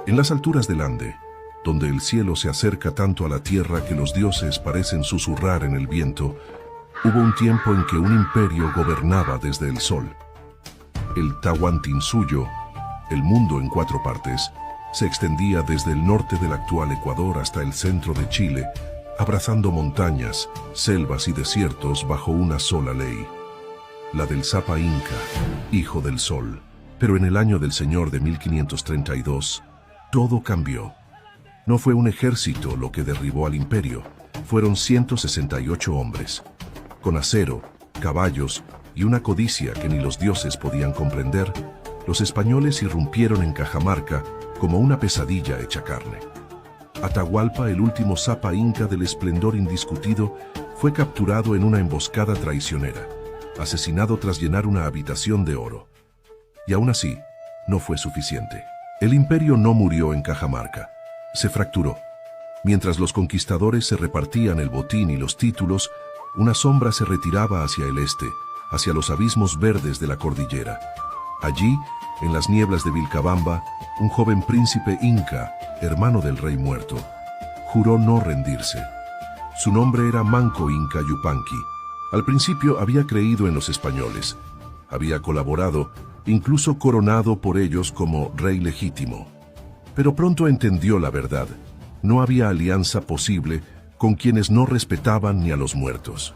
En las alturas del Ande, donde el cielo se acerca tanto a la tierra que los dioses parecen susurrar en el viento, hubo un tiempo en que un imperio gobernaba desde el sol. El Tahuantinsuyo, el mundo en 4 partes, se extendía desde el norte del actual Ecuador hasta el centro de Chile, abrazando montañas, selvas y desiertos bajo una sola ley, la del Sapa Inca, hijo del sol. Pero en el año del Señor de 1532, todo cambió. No fue un ejército lo que derribó al imperio, fueron 168 hombres. Con acero, caballos y una codicia que ni los dioses podían comprender, los españoles irrumpieron en Cajamarca como una pesadilla hecha carne. Atahualpa, el último Sapa Inca del esplendor indiscutido, fue capturado en una emboscada traicionera, asesinado tras llenar una habitación de oro. Y aún así, no fue suficiente. El imperio no murió en Cajamarca, se fracturó. Mientras los conquistadores se repartían el botín y los títulos, una sombra se retiraba hacia el este, hacia los abismos verdes de la cordillera. Allí, en las nieblas de Vilcabamba, un joven príncipe inca, hermano del rey muerto, juró no rendirse. Su nombre era Manco Inca Yupanqui. Al principio había creído en los españoles, había colaborado, incluso coronado por ellos como rey legítimo. Pero pronto entendió la verdad. No había alianza posible con quienes no respetaban ni a los muertos.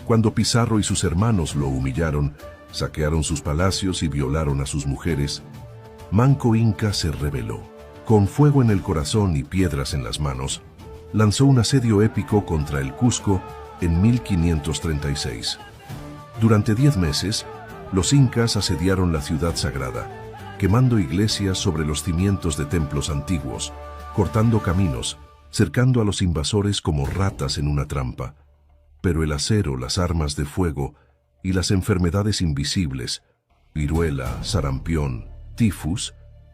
Cuando Pizarro y sus hermanos lo humillaron, saquearon sus palacios y violaron a sus mujeres, Manco Inca se rebeló. Con fuego en el corazón y piedras en las manos, lanzó un asedio épico contra el Cusco en 1536. Durante 10 meses, los incas asediaron la ciudad sagrada, quemando iglesias sobre los cimientos de templos antiguos, cortando caminos, cercando a los invasores como ratas en una trampa. Pero el acero, las armas de fuego y las enfermedades invisibles, viruela, sarampión, tifus,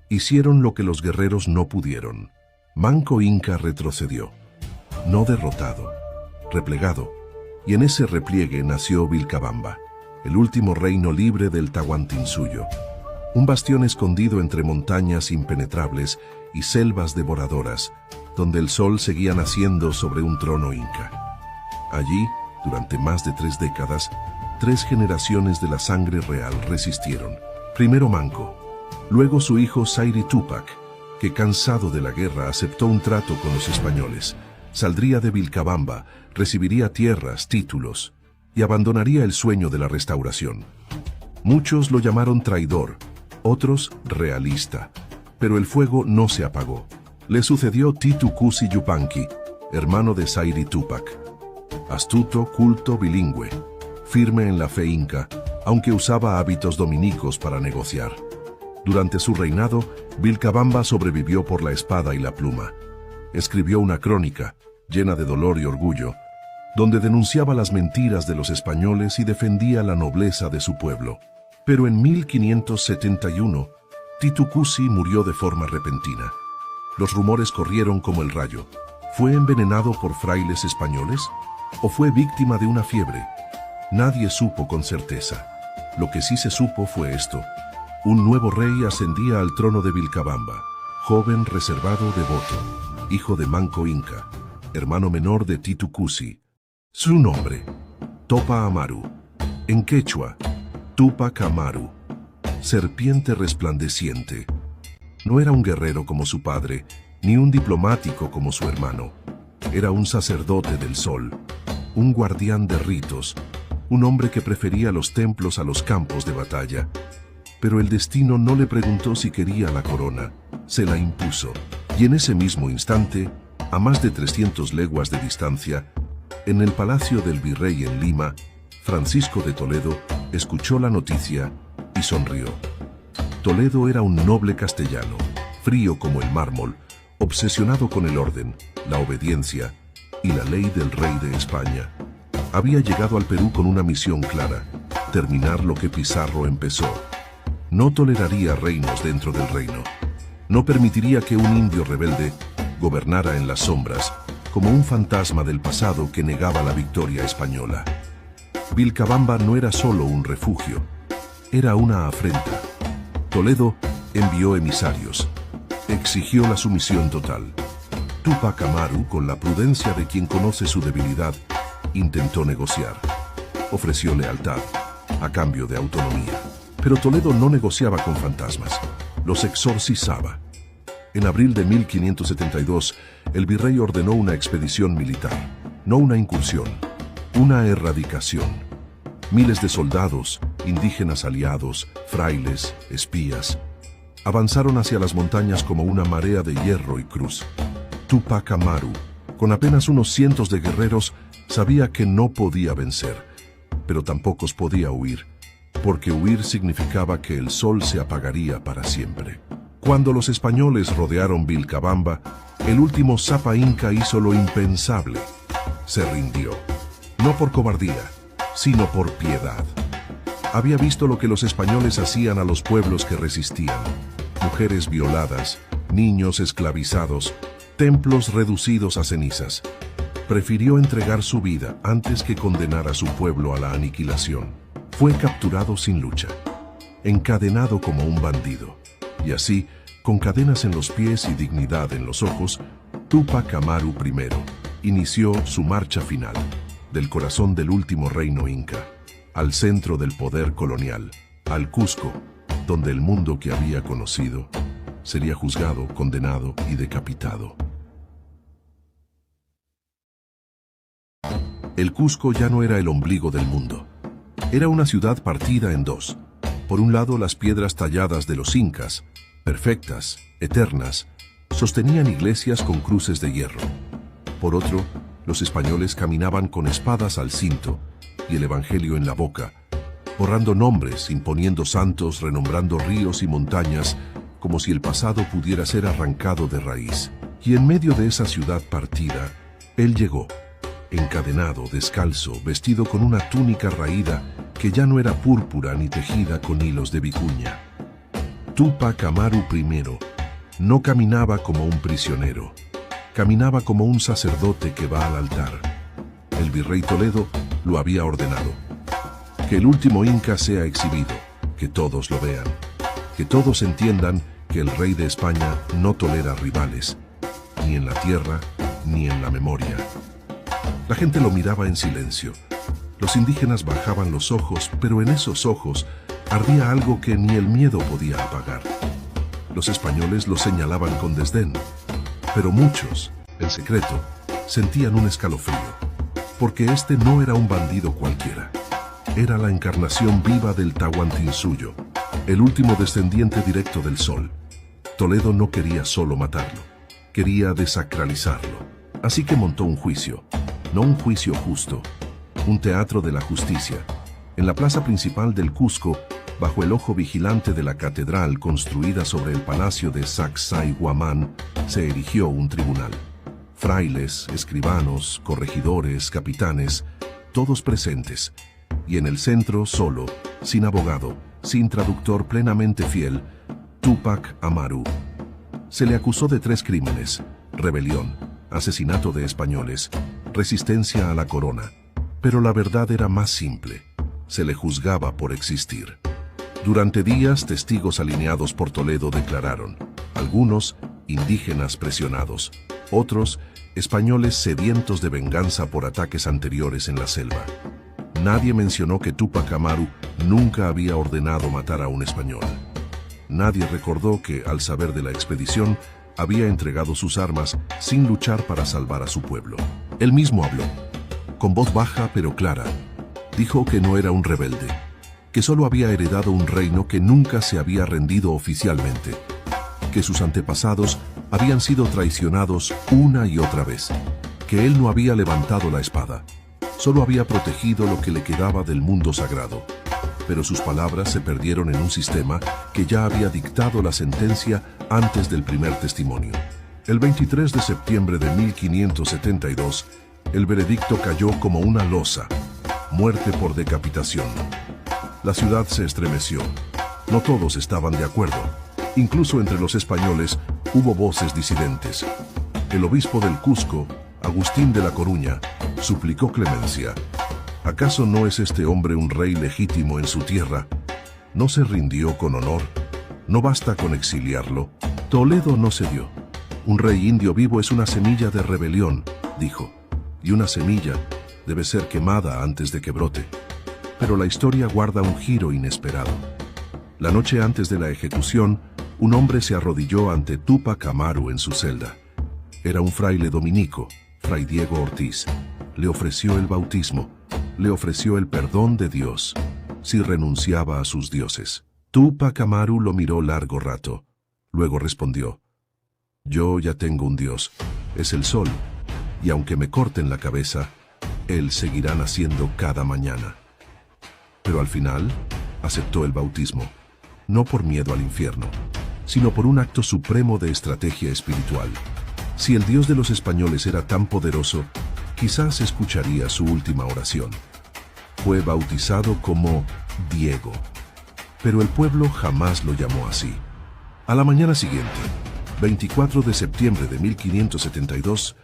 hicieron lo que los guerreros no pudieron. Manco Inca retrocedió, no derrotado, replegado, y en ese repliegue nació Vilcabamba, el último reino libre del Tahuantinsuyo, un bastión escondido entre montañas impenetrables y selvas devoradoras, donde el sol seguía naciendo sobre un trono inca. Allí, durante más de 3 décadas, 3 generaciones de la sangre real resistieron. Primero Manco, luego su hijo Sayri Tupac, que cansado de la guerra aceptó un trato con los españoles, saldría de Vilcabamba, recibiría tierras, títulos, y abandonaría el sueño de la restauración. Muchos lo llamaron traidor, otros realista, pero el fuego no se apagó. Le sucedió Titu Cusi Yupanqui, hermano de Sayri Tupac. Astuto, culto, bilingüe, firme en la fe inca, aunque usaba hábitos dominicos para negociar. Durante su reinado, Vilcabamba sobrevivió por la espada y la pluma. Escribió una crónica, llena de dolor y orgullo, donde denunciaba las mentiras de los españoles y defendía la nobleza de su pueblo. Pero en 1571, Titu Cusi murió de forma repentina. Los rumores corrieron como el rayo. ¿Fue envenenado por frailes españoles? ¿O fue víctima de una fiebre? Nadie supo con certeza. Lo que sí se supo fue esto. Un nuevo rey ascendía al trono de Vilcabamba, joven, reservado, devoto, hijo de Manco Inca, hermano menor de Titu Cusi. Su nombre, Topa Amaru. En quechua, Tupac Amaru, serpiente resplandeciente. No era un guerrero como su padre, ni un diplomático como su hermano. Era un sacerdote del sol, un guardián de ritos, un hombre que prefería los templos a los campos de batalla. Pero el destino no le preguntó si quería la corona, se la impuso. Y en ese mismo instante, a más de 300 leguas de distancia, en el palacio del virrey en Lima, Francisco de Toledo escuchó la noticia y sonrió. Toledo era un noble castellano, frío como el mármol, obsesionado con el orden, la obediencia y la ley del rey de España. Había llegado al Perú con una misión clara, terminar lo que Pizarro empezó. No toleraría reinos dentro del reino. No permitiría que un indio rebelde gobernara en las sombras, como un fantasma del pasado que negaba la victoria española. Vilcabamba no era solo un refugio, era una afrenta. Toledo envió emisarios. Exigió la sumisión total. Túpac Amaru, con la prudencia de quien conoce su debilidad, intentó negociar. Ofreció lealtad, a cambio de autonomía. Pero Toledo no negociaba con fantasmas, los exorcizaba. En abril de 1572, el virrey ordenó una expedición militar, no una incursión, una erradicación. Miles de soldados, indígenas aliados, frailes, espías, avanzaron hacia las montañas como una marea de hierro y cruz. Túpac Amaru, con apenas unos cientos de guerreros, sabía que no podía vencer, pero tampoco podía huir, porque huir significaba que el sol se apagaría para siempre. Cuando los españoles rodearon Vilcabamba, el último Sapa Inca hizo lo impensable. Se rindió, no por cobardía, sino por piedad. Había visto lo que los españoles hacían a los pueblos que resistían: mujeres violadas, niños esclavizados, templos reducidos a cenizas. Prefirió entregar su vida antes que condenar a su pueblo a la aniquilación. Fue capturado sin lucha, encadenado como un bandido. Y así, con cadenas en los pies y dignidad en los ojos, Túpac Amaru I inició su marcha final, del corazón del último reino inca, al centro del poder colonial, al Cusco, donde el mundo que había conocido sería juzgado, condenado y decapitado. El Cusco ya no era el ombligo del mundo. Era una ciudad partida en dos. Por un lado, las piedras talladas de los incas, perfectas, eternas, sostenían iglesias con cruces de hierro. Por otro, los españoles caminaban con espadas al cinto y el evangelio en la boca, borrando nombres, imponiendo santos, renombrando ríos y montañas, como si el pasado pudiera ser arrancado de raíz. Y en medio de esa ciudad partida, él llegó, encadenado, descalzo, vestido con una túnica raída que ya no era púrpura ni tejida con hilos de vicuña. Túpac Amaru I no caminaba como un prisionero, caminaba como un sacerdote que va al altar. El virrey Toledo lo había ordenado. Que el último inca sea exhibido, que todos lo vean, que todos entiendan que el rey de España no tolera rivales, ni en la tierra, ni en la memoria. La gente lo miraba en silencio. Los indígenas bajaban los ojos, pero en esos ojos ardía algo que ni el miedo podía apagar. Los españoles lo señalaban con desdén, pero muchos, en secreto, sentían un escalofrío, porque este no era un bandido cualquiera. Era la encarnación viva del Tahuantinsuyo, el último descendiente directo del sol. Toledo no quería solo matarlo, quería desacralizarlo. Así que montó un juicio, no un juicio justo, un teatro de la justicia. En la plaza principal del Cusco, bajo el ojo vigilante de la catedral construida sobre el palacio de Sacsayhuamán, se erigió un tribunal. Frailes, escribanos, corregidores, capitanes, todos presentes. Y en el centro, solo, sin abogado, sin traductor plenamente fiel, Túpac Amaru. Se le acusó de 3 crímenes: rebelión, asesinato de españoles, resistencia a la corona. Pero la verdad era más simple. Se le juzgaba por existir. Durante días, testigos alineados por Toledo declararon: algunos, indígenas presionados; otros, españoles sedientos de venganza por ataques anteriores en la selva. Nadie mencionó que Túpac Amaru nunca había ordenado matar a un español. Nadie recordó que, al saber de la expedición, había entregado sus armas sin luchar para salvar a su pueblo. Él mismo habló, con voz baja pero clara. Dijo que no era un rebelde, que solo había heredado un reino que nunca se había rendido oficialmente, que sus antepasados habían sido traicionados una y otra vez, que él no había levantado la espada, solo había protegido lo que le quedaba del mundo sagrado. Pero sus palabras se perdieron en un sistema que ya había dictado la sentencia antes del primer testimonio. El 23 de septiembre de 1572, el veredicto cayó como una losa: muerte por decapitación. La ciudad se estremeció. No todos estaban de acuerdo. Incluso entre los españoles hubo voces disidentes. El obispo del Cusco, Agustín de la Coruña, suplicó clemencia. ¿Acaso no es este hombre un rey legítimo en su tierra? ¿No se rindió con honor? ¿No basta con exiliarlo? Toledo no cedió. Un rey indio vivo es una semilla de rebelión, dijo, y una semilla debe ser quemada antes de que brote. Pero la historia guarda un giro inesperado. La noche antes de la ejecución, un hombre se arrodilló ante Túpac Amaru en su celda. Era un fraile dominico, Fray Diego Ortiz. Le ofreció el bautismo, le ofreció el perdón de Dios, si renunciaba a sus dioses. Túpac Amaru lo miró largo rato. Luego respondió: yo ya tengo un Dios, es el sol, y aunque me corten la cabeza, él seguirá naciendo cada mañana. Pero al final, aceptó el bautismo, no por miedo al infierno, sino por un acto supremo de estrategia espiritual. Si el Dios de los españoles era tan poderoso, quizás escucharía su última oración. Fue bautizado como Diego, pero el pueblo jamás lo llamó así. A la mañana siguiente, 24 de septiembre de 1572,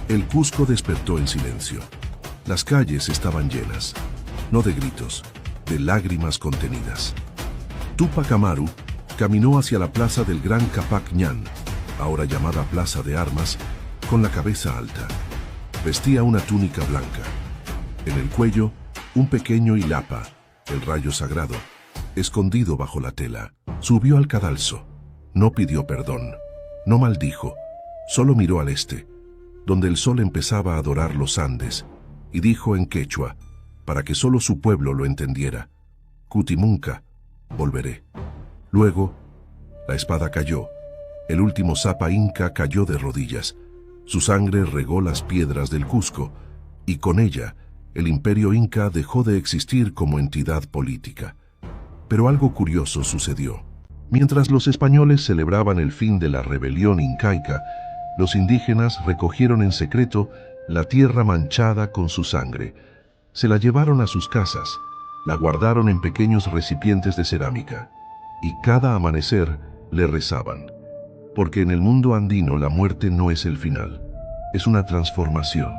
el Cusco despertó en silencio. Las calles estaban llenas, no de gritos, de lágrimas contenidas. Túpac Amaru caminó hacia la plaza del Gran Capac Ñan, ahora llamada Plaza de Armas, con la cabeza alta. Vestía una túnica blanca. En el cuello, un pequeño hilapa, el rayo sagrado, escondido bajo la tela. Subió al cadalso. No pidió perdón, no maldijo, solo miró al este, donde el sol empezaba a dorar los Andes, y dijo en quechua, para que solo su pueblo lo entendiera: Cutimunca, volveré. Luego, la espada cayó, el último zapa inca cayó de rodillas, su sangre regó las piedras del Cusco, y con ella, el imperio inca dejó de existir como entidad política. Pero algo curioso sucedió. Mientras los españoles celebraban el fin de la rebelión incaica, los indígenas recogieron en secreto la tierra manchada con su sangre. Se la llevaron a sus casas, la guardaron en pequeños recipientes de cerámica, y cada amanecer le rezaban. Porque en el mundo andino la muerte no es el final, es una transformación.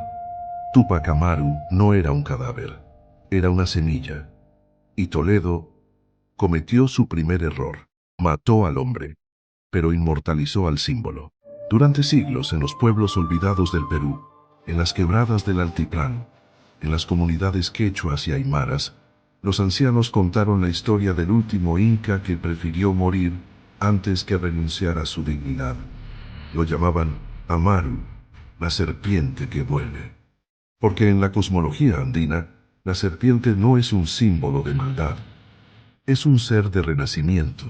Túpac Amaru no era un cadáver, era una semilla. Y Toledo cometió su primer error. Mató al hombre, pero inmortalizó al símbolo. Durante siglos, en los pueblos olvidados del Perú, en las quebradas del altiplano, en las comunidades quechuas y aymaras, los ancianos contaron la historia del último inca que prefirió morir antes que renunciar a su dignidad. Lo llamaban Amaru, la serpiente que vuelve. Porque en la cosmología andina, la serpiente no es un símbolo de maldad, es un ser de renacimiento,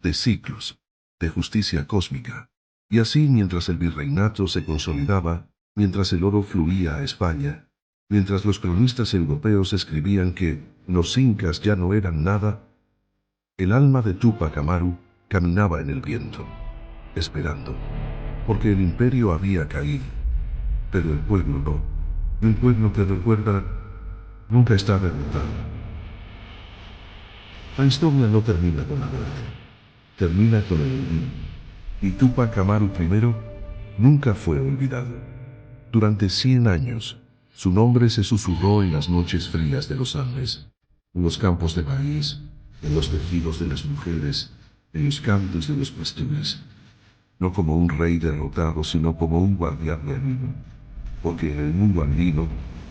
de ciclos, de justicia cósmica. Y así, mientras el virreinato se consolidaba, mientras el oro fluía a España, mientras los cronistas europeos escribían que los incas ya no eran nada, el alma de Túpac Amaru caminaba en el viento, esperando, porque el imperio había caído. Pero el pueblo no. El pueblo que recuerda nunca está derrotado. La historia no termina con la muerte, termina con el olvido. Y Túpac Amaru I nunca fue olvidado. Durante 100 años, su nombre se susurró en las noches frías de los Andes, en los campos de maíz, en los tejidos de las mujeres, en los cantos de los pastores. No como un rey derrotado, sino como un guardián divino. Porque en el mundo andino,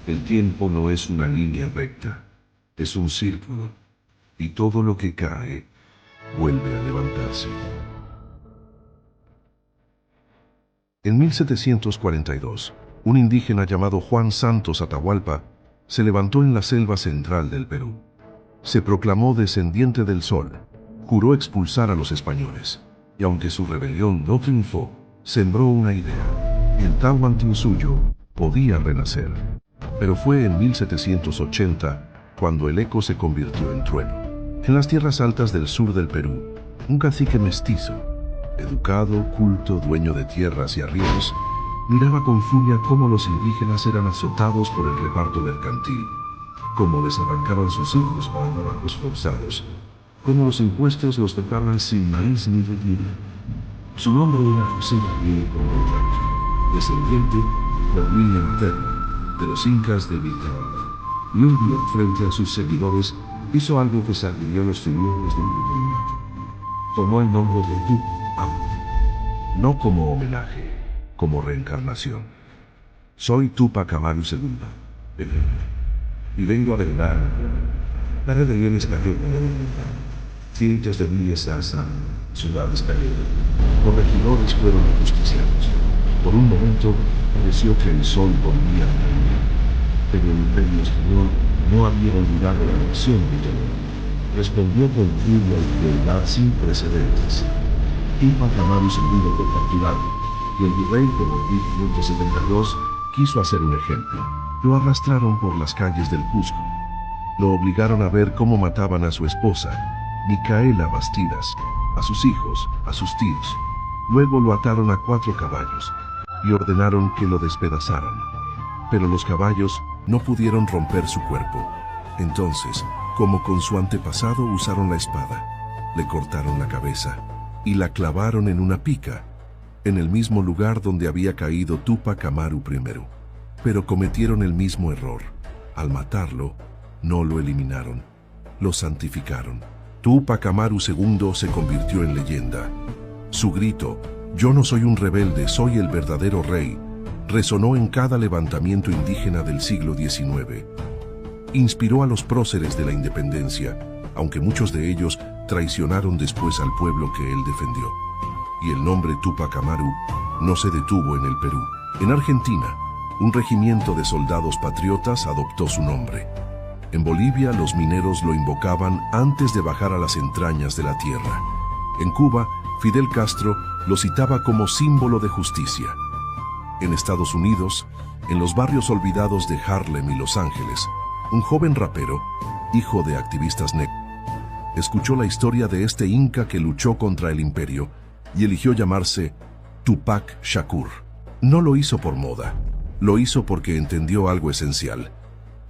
el tiempo no es una línea recta, es un círculo. Y todo lo que cae, vuelve a levantarse. En 1742, un indígena llamado Juan Santos Atahualpa se levantó en la selva central del Perú. Se proclamó descendiente del sol, juró expulsar a los españoles, y aunque su rebelión no triunfó, sembró una idea: el Tahuantinsuyo podía renacer. Pero fue en 1780 cuando el eco se convirtió en trueno. En las tierras altas del sur del Perú, un cacique mestizo, educado, culto, dueño de tierras y arrieros, miraba con furia cómo los indígenas eran azotados por el reparto mercantil, cómo les arrancaban sus hijos para trabajos forzados, cómo los impuestos los tocaban sin maíz ni trigo. Su nombre era José Gabriel Correa, descendiente por línea materna de los incas de Vilcabamba. Y un día, frente a sus seguidores, hizo algo que sacudió los temores del mundo. Tomó el nombre de Túpac Amaru. no como homenaje, como reencarnación. Soy Tupac Amaru II, y vengo a velar la red de bienes cayeron. Cientos de miles hasta ciudades cayeron. Corregidores fueron ajusticiados. Por un momento pareció que el sol volvía a caer, pero el imperio español no había olvidado la lección de Toledo. Respondió con furia y crueldad sin precedentes. Tupac Amaru II fue capturado, y el virrey de 1572 quiso hacer un ejemplo. Lo arrastraron por las calles del Cusco. Lo obligaron a ver cómo mataban a su esposa, Micaela Bastidas, a sus hijos, a sus tíos. Luego lo ataron a 4 caballos y ordenaron que lo despedazaran. Pero los caballos no pudieron romper su cuerpo. Entonces, como con su antepasado, usaron la espada, le cortaron la cabeza y la clavaron en una pica, en el mismo lugar donde había caído Tupac Amaru I. Pero cometieron el mismo error. Al matarlo, no lo eliminaron, lo santificaron. Tupac Amaru II se convirtió en leyenda. Su grito, "Yo no soy un rebelde, soy el verdadero rey", resonó en cada levantamiento indígena del siglo XIX. Inspiró a los próceres de la independencia, aunque muchos de ellos traicionaron después al pueblo que él defendió. Y el nombre Tupac Amaru no se detuvo en el Perú. En Argentina, un regimiento de soldados patriotas adoptó su nombre. En Bolivia, los mineros lo invocaban antes de bajar a las entrañas de la tierra. En Cuba, Fidel Castro lo citaba como símbolo de justicia. En Estados Unidos, en los barrios olvidados de Harlem y Los Ángeles, un joven rapero, hijo de activistas negros, escuchó la historia de este inca que luchó contra el imperio y eligió llamarse Tupac Shakur. No lo hizo por moda, lo hizo porque entendió algo esencial.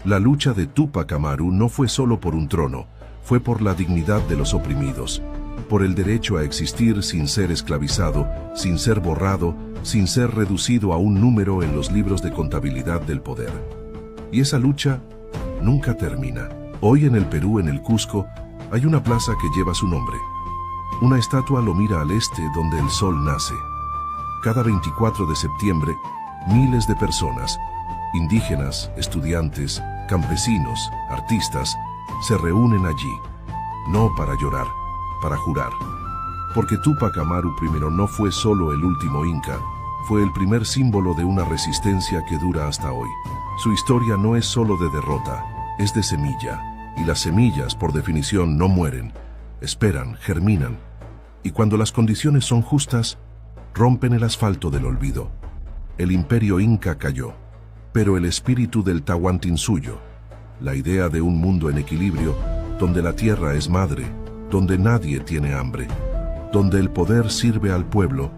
La lucha de Tupac Amaru no fue solo por un trono, fue por la dignidad de los oprimidos, por el derecho a existir sin ser esclavizado, sin ser borrado, sin ser reducido a un número en los libros de contabilidad del poder. Y esa lucha nunca termina. Hoy en el Perú, en el Cusco, hay una plaza que lleva su nombre. Una estatua lo mira al este donde el sol nace. Cada 24 de septiembre, miles de personas, indígenas, estudiantes, campesinos, artistas, se reúnen allí, no para llorar, para jurar. Porque Tupac Amaru I no fue solo el último inca, fue el primer símbolo de una resistencia que dura hasta hoy. Su historia no es solo de derrota, es de semilla, y las semillas, por definición, no mueren, esperan, germinan, y cuando las condiciones son justas, rompen el asfalto del olvido. El imperio inca cayó, pero el espíritu del Tahuantinsuyo, la idea de un mundo en equilibrio, donde la tierra es madre, donde nadie tiene hambre, donde el poder sirve al pueblo,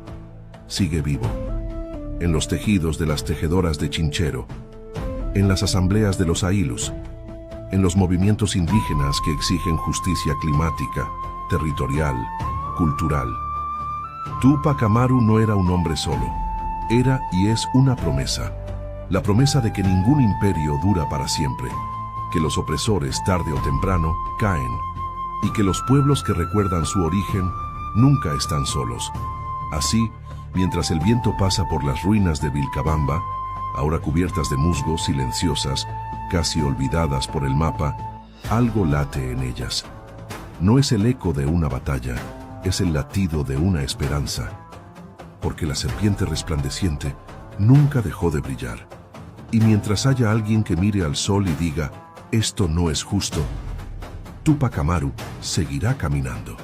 sigue vivo. En los tejidos de las tejedoras de Chinchero, en las asambleas de los Ailus, en los movimientos indígenas que exigen justicia climática, territorial, cultural. Tupac Amaru no era un hombre solo, era y es una promesa. La promesa de que ningún imperio dura para siempre, que los opresores tarde o temprano caen, y que los pueblos que recuerdan su origen nunca están solos. Así, mientras el viento pasa por las ruinas de Vilcabamba, ahora cubiertas de musgo, silenciosas, casi olvidadas por el mapa, algo late en ellas. No es el eco de una batalla, es el latido de una esperanza. Porque la serpiente resplandeciente nunca dejó de brillar. Y mientras haya alguien que mire al sol y diga, esto no es justo, Tupac Amaru seguirá caminando.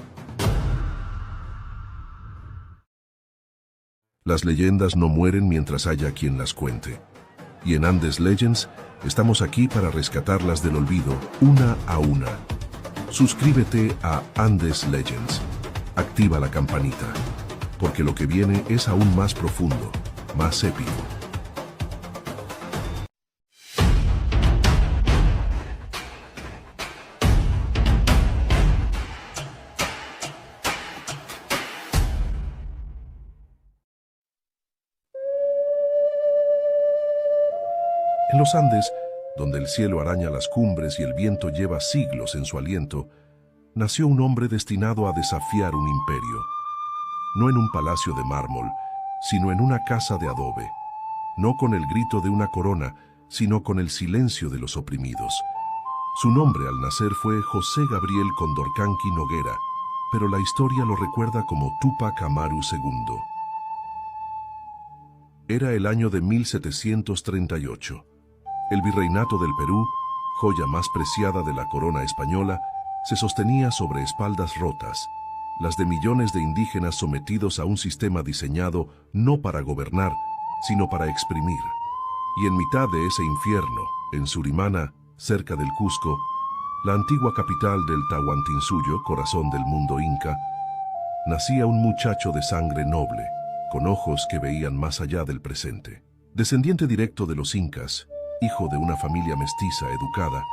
Las leyendas no mueren mientras haya quien las cuente. Y en Andes Legends estamos aquí para rescatarlas del olvido, una a una. Suscríbete a Andes Legends. Activa la campanita, porque lo que viene es aún más profundo, más épico. En los Andes, donde el cielo araña las cumbres y el viento lleva siglos en su aliento, nació un hombre destinado a desafiar un imperio. no en un palacio de mármol, sino en una casa de adobe, no con el grito de una corona, sino con el silencio de los oprimidos. Su nombre al nacer fue José Gabriel Condorcanqui Noguera, pero la historia lo recuerda como Túpac Amaru II. Era el año de 1738. El virreinato del Perú, joya más preciada de la corona española, se sostenía sobre espaldas rotas, las de millones de indígenas sometidos a un sistema diseñado no para gobernar, sino para exprimir. Y en mitad de ese infierno, en Surimana, cerca del Cusco, la antigua capital del Tahuantinsuyo, corazón del mundo inca, nacía un muchacho de sangre noble, con ojos que veían más allá del presente. Descendiente directo de los incas, hijo de una familia mestiza educada,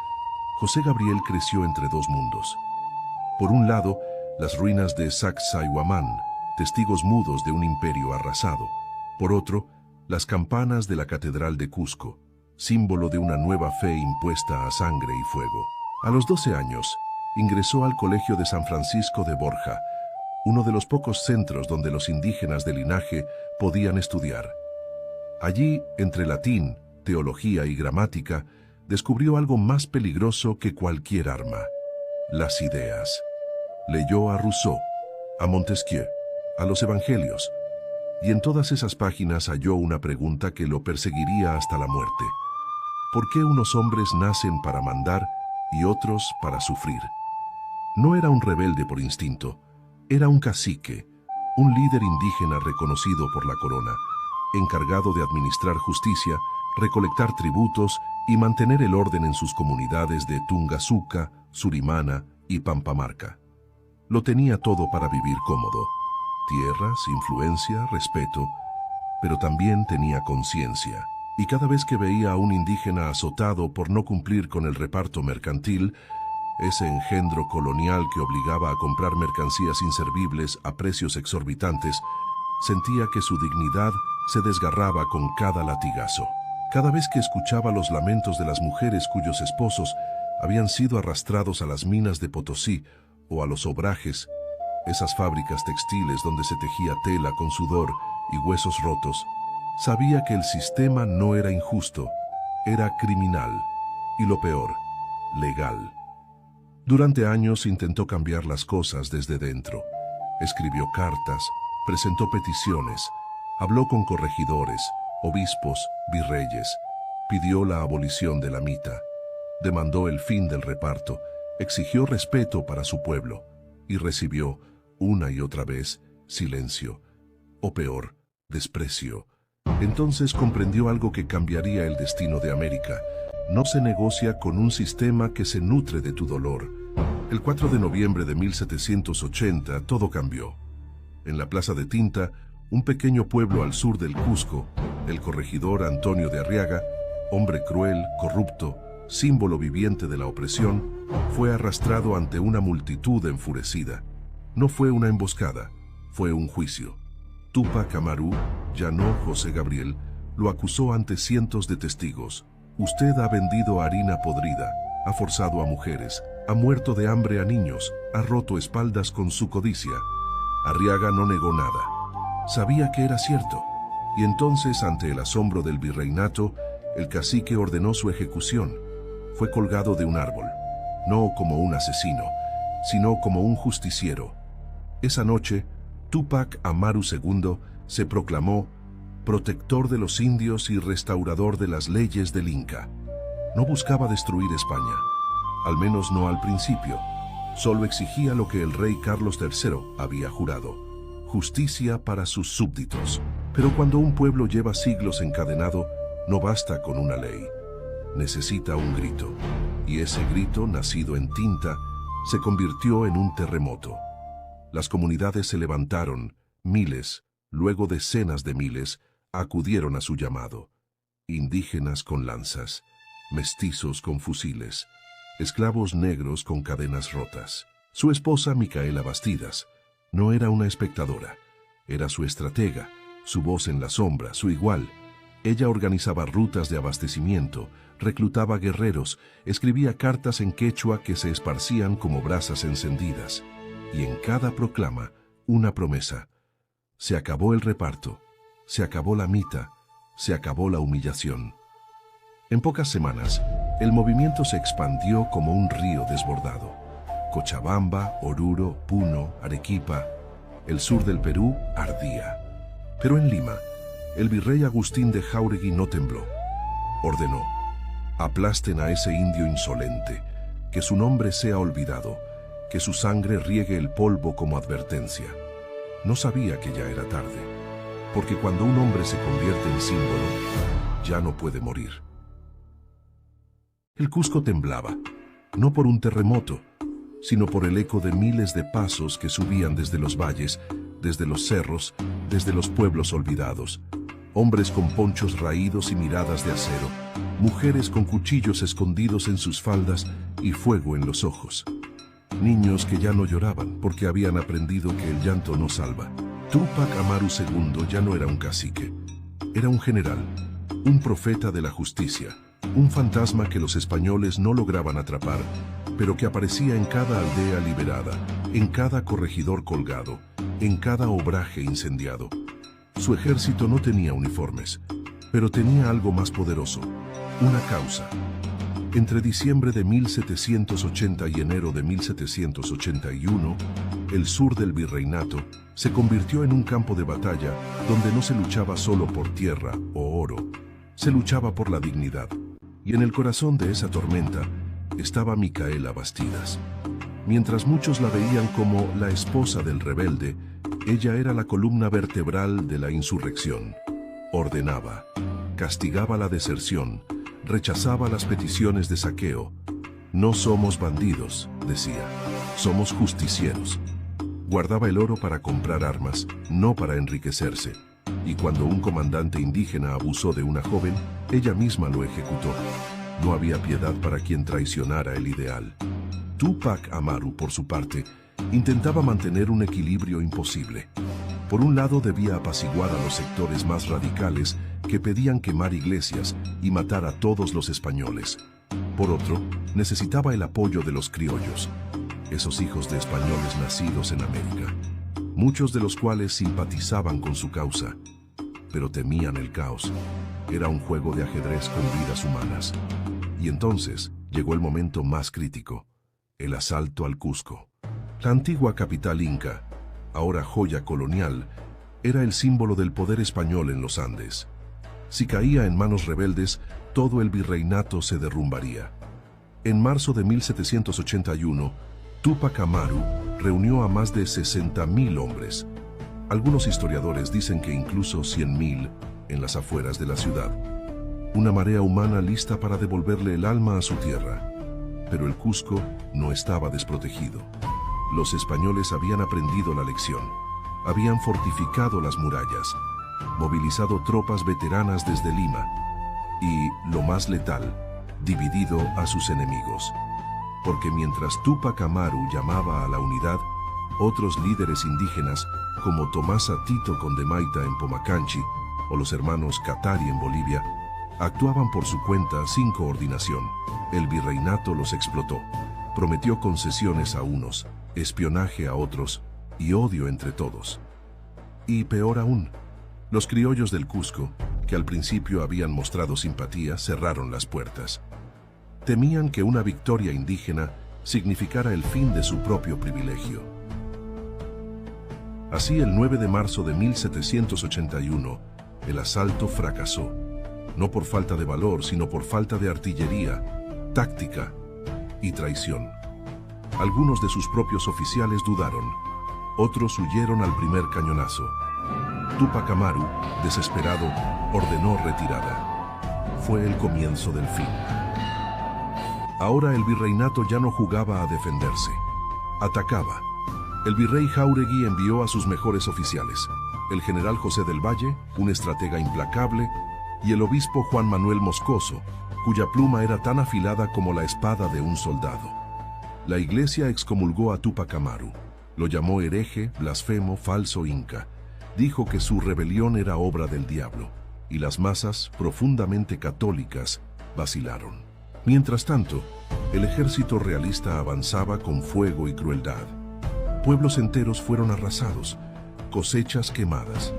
José Gabriel creció entre dos mundos. Por un lado, las ruinas de Sacsayhuamán, testigos mudos de un imperio arrasado. Por otro, las campanas de la Catedral de Cusco, símbolo de una nueva fe impuesta a sangre y fuego. A los 12 años, ingresó al Colegio de San Francisco de Borja, uno de los pocos centros donde los indígenas de linaje podían estudiar. Allí, entre latín, teología y gramática, descubrió algo más peligroso que cualquier arma: las ideas. Leyó a Rousseau, a Montesquieu, a los Evangelios, y en todas esas páginas halló una pregunta que lo perseguiría hasta la muerte. ¿Por qué unos hombres nacen para mandar y otros para sufrir? No era un rebelde por instinto, era un cacique, un líder indígena reconocido por la corona, encargado de administrar justicia, recolectar tributos y mantener el orden en sus comunidades de Tungazuca, Surimana y Pampamarca. Lo tenía todo para vivir cómodo: tierras, influencia, respeto, pero también tenía conciencia. Y cada vez que veía a un indígena azotado por no cumplir con el reparto mercantil, ese engendro colonial que obligaba a comprar mercancías inservibles a precios exorbitantes, sentía que su dignidad se desgarraba con cada latigazo. Cada vez que escuchaba los lamentos de las mujeres cuyos esposos habían sido arrastrados a las minas de Potosí o a los obrajes, esas fábricas textiles donde se tejía tela con sudor y huesos rotos, sabía que el sistema no era injusto, era criminal, y lo peor, legal. Durante años intentó cambiar las cosas desde dentro. Escribió cartas, presentó peticiones, habló con corregidores, obispos, virreyes, pidió la abolición de la mita, demandó el fin del reparto, exigió respeto para su pueblo y recibió, una y otra vez, silencio, o peor, desprecio. Entonces comprendió algo que cambiaría el destino de América. No se negocia con un sistema que se nutre de tu dolor. El 4 de noviembre de 1780 todo cambió. En la Plaza de Tinta, un pequeño pueblo al sur del Cusco, el corregidor Antonio de Arriaga, hombre cruel, corrupto, símbolo viviente de la opresión, fue arrastrado ante una multitud enfurecida. No fue una emboscada, fue un juicio. Túpac Amaru, ya no José Gabriel, lo acusó ante cientos de testigos. Usted ha vendido harina podrida, ha forzado a mujeres, ha muerto de hambre a niños, ha roto espaldas con su codicia. Arriaga no negó nada. Sabía que era cierto. Y entonces, ante el asombro del virreinato, el cacique ordenó su ejecución. Fue colgado de un árbol, no como un asesino, sino como un justiciero. Esa noche, Túpac Amaru II se proclamó protector de los indios y restaurador de las leyes del Inca. No buscaba destruir España, al menos no al principio. Solo exigía lo que el rey Carlos III había jurado: justicia para sus súbditos. Pero cuando un pueblo lleva siglos encadenado, no basta con una ley. Necesita un grito. Y ese grito, nacido en tinta, se convirtió en un terremoto. Las comunidades se levantaron, miles, luego decenas de miles, acudieron a su llamado. Indígenas con lanzas, mestizos con fusiles, esclavos negros con cadenas rotas. Su esposa, Micaela Bastidas, no era una espectadora, era su estratega, su voz en la sombra, su igual. Ella organizaba rutas de abastecimiento, reclutaba guerreros, escribía cartas en quechua que se esparcían como brasas encendidas. Y en cada proclama, una promesa: Se acabó el reparto, se acabó la mita, se acabó la humillación. En pocas semanas, el movimiento se expandió como un río desbordado. Cochabamba, Oruro, Puno, Arequipa, el sur del Perú ardía. Pero en Lima, el virrey Agustín de Jáuregui no tembló. Ordenó: aplasten a ese indio insolente, que su nombre sea olvidado, que su sangre riegue el polvo como advertencia. No sabía que ya era tarde, porque cuando un hombre se convierte en símbolo, ya no puede morir. El Cusco temblaba, no por un terremoto, sino por el eco de miles de pasos que subían desde los valles, desde los cerros, desde los pueblos olvidados. Hombres con ponchos raídos y miradas de acero, mujeres con cuchillos escondidos en sus faldas y fuego en los ojos. Niños que ya no lloraban porque habían aprendido que el llanto no salva. Túpac Amaru II ya no era un cacique, era un general, un profeta de la justicia, un fantasma que los españoles no lograban atrapar, pero que aparecía en cada aldea liberada, en cada corregidor colgado, en cada obraje incendiado. Su ejército no tenía uniformes, pero tenía algo más poderoso, una causa. Entre diciembre de 1780 y enero de 1781, el sur del virreinato se convirtió en un campo de batalla donde no se luchaba solo por tierra o oro, se luchaba por la dignidad. Y en el corazón de esa tormenta estaba Micaela Bastidas. Mientras muchos la veían como la esposa del rebelde, ella era la columna vertebral de la insurrección. Ordenaba, castigaba la deserción, rechazaba las peticiones de saqueo. No somos bandidos, decía, somos justicieros. Guardaba el oro para comprar armas, no para enriquecerse. Y cuando un comandante indígena abusó de una joven, ella misma lo ejecutó. No había piedad para quien traicionara el ideal. Túpac Amaru, por su parte, intentaba mantener un equilibrio imposible. Por un lado debía apaciguar a los sectores más radicales que pedían quemar iglesias y matar a todos los españoles. Por otro, necesitaba el apoyo de los criollos, esos hijos de españoles nacidos en América, muchos de los cuales simpatizaban con su causa, pero temían el caos. Era un juego de ajedrez con vidas humanas. Y entonces llegó el momento más crítico, el asalto al Cusco. La antigua capital inca, ahora joya colonial, era el símbolo del poder español en los Andes. Si caía en manos rebeldes, todo el virreinato se derrumbaría. En marzo de 1781, Túpac Amaru reunió a más de 60.000 hombres. Algunos historiadores dicen que incluso 100.000 en las afueras de la ciudad. Una marea humana lista para devolverle el alma a su tierra. Pero el Cusco no estaba desprotegido. Los españoles habían aprendido la lección. Habían fortificado las murallas, movilizado tropas veteranas desde Lima y, lo más letal, dividido a sus enemigos. Porque mientras Túpac Amaru llamaba a la unidad, otros líderes indígenas, como Tomás Atito Condemaita en Pomacanchi o los hermanos Catari en Bolivia, actuaban por su cuenta sin coordinación. El virreinato los explotó. Prometió concesiones a unos, espionaje a otros y odio entre todos. Y peor aún, los criollos del Cusco, que al principio habían mostrado simpatía, cerraron las puertas. Temían que una victoria indígena significara el fin de su propio privilegio. Así, el 9 de marzo de 1781, el asalto fracasó, no por falta de valor, sino por falta de artillería, táctica y traición. Algunos de sus propios oficiales dudaron, otros huyeron al primer cañonazo. Túpac Amaru, desesperado, ordenó retirada. Fue el comienzo del fin. Ahora el virreinato ya no jugaba a defenderse, atacaba. El virrey Jáuregui envió a sus mejores oficiales, el general José del Valle, un estratega implacable, y el obispo Juan Manuel Moscoso, cuya pluma era tan afilada como la espada de un soldado. La iglesia excomulgó a Túpac Amaru, lo llamó hereje, blasfemo, falso inca. Dijo que su rebelión era obra del diablo, y las masas, profundamente católicas, vacilaron. Mientras tanto, el ejército realista avanzaba con fuego y crueldad. Pueblos enteros fueron arrasados, cosechas quemadas,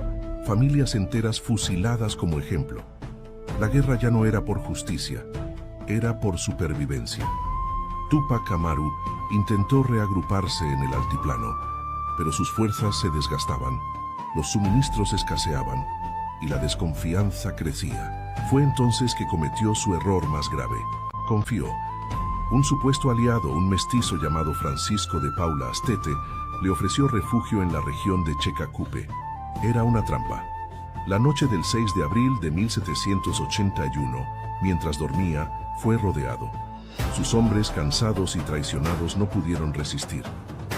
familias enteras fusiladas como ejemplo. La guerra ya no era por justicia, era por supervivencia. Túpac Amaru intentó reagruparse en el altiplano, pero sus fuerzas se desgastaban, los suministros escaseaban y la desconfianza crecía. Fue entonces que cometió su error más grave. Confió. Un supuesto aliado, un mestizo llamado Francisco de Paula Astete, le ofreció refugio en la región de Checacupe. Era una trampa. La noche del 6 de abril de 1781, mientras dormía, fue rodeado. Sus hombres, cansados y traicionados, no pudieron resistir.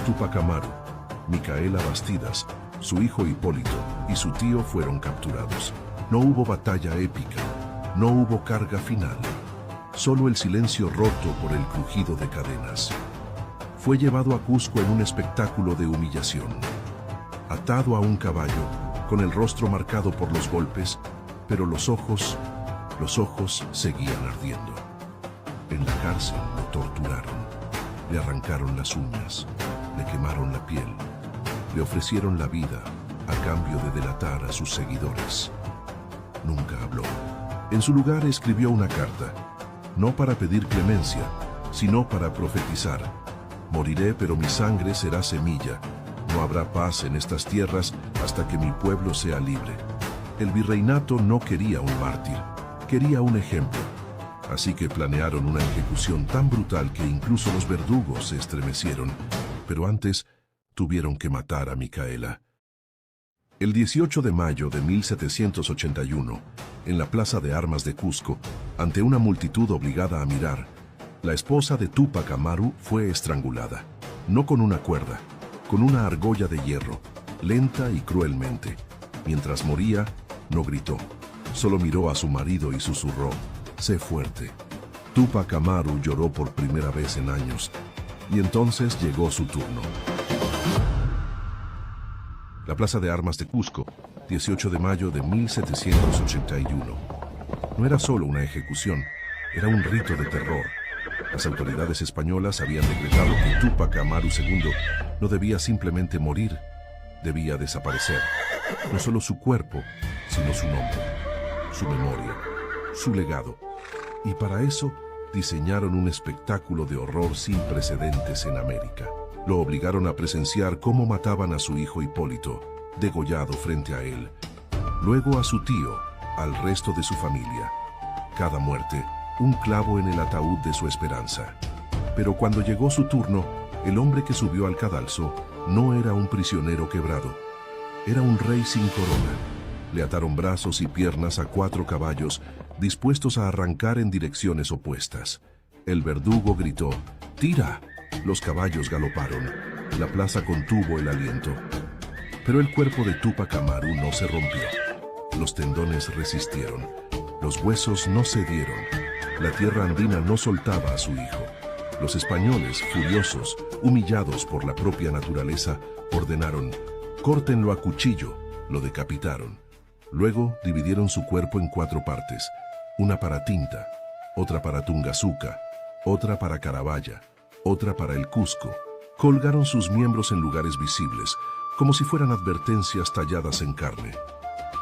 Túpac Amaru, Micaela Bastidas, su hijo Hipólito y su tío fueron capturados. No hubo batalla épica, no hubo carga final. Solo el silencio roto por el crujido de cadenas. Fue llevado a Cusco en un espectáculo de humillación. Atado a un caballo, con el rostro marcado por los golpes, pero los ojos seguían ardiendo. En la cárcel lo torturaron, le arrancaron las uñas, le quemaron la piel, le ofrecieron la vida a cambio de delatar a sus seguidores. Nunca habló. En su lugar escribió una carta, no para pedir clemencia, sino para profetizar. Moriré, pero mi sangre será semilla. No habrá paz en estas tierras hasta que mi pueblo sea libre. El virreinato no quería un mártir, quería un ejemplo. Así que planearon una ejecución tan brutal que incluso los verdugos se estremecieron, pero antes tuvieron que matar a Micaela. El 18 de mayo de 1781, en la Plaza de Armas de Cusco, ante una multitud obligada a mirar, la esposa de Túpac Amaru fue estrangulada, no con una cuerda, con una argolla de hierro, lenta y cruelmente. Mientras moría, no gritó, solo miró a su marido y susurró: «Sé fuerte». Túpac Amaru lloró por primera vez en años, y entonces llegó su turno. La Plaza de Armas de Cusco, 18 de mayo de 1781. No era solo una ejecución, era un rito de terror. Las autoridades españolas habían decretado que Túpac Amaru II no debía simplemente morir, debía desaparecer. No solo su cuerpo, sino su nombre, su memoria, su legado. Y para eso diseñaron un espectáculo de horror sin precedentes en América. Lo obligaron a presenciar cómo mataban a su hijo Hipólito, degollado frente a él. Luego a su tío, al resto de su familia. Cada muerte, un clavo en el ataúd de su esperanza. Pero cuando llegó su turno, el hombre que subió al cadalso no era un prisionero quebrado. Era un rey sin corona. Le ataron brazos y piernas a 4 caballos, dispuestos a arrancar en direcciones opuestas. El verdugo gritó: «¡Tira!». Los caballos galoparon. La plaza contuvo el aliento. Pero el cuerpo de Túpac Amaru no se rompió. Los tendones resistieron. Los huesos no cedieron. La tierra andina no soltaba a su hijo. Los españoles, furiosos, humillados por la propia naturaleza, ordenaron: «Córtenlo a cuchillo». Lo decapitaron. Luego dividieron su cuerpo en 4 partes. Una para Tinta, otra para Tungazuca, otra para Carabaya, otra para el Cusco. Colgaron sus miembros en lugares visibles, como si fueran advertencias talladas en carne.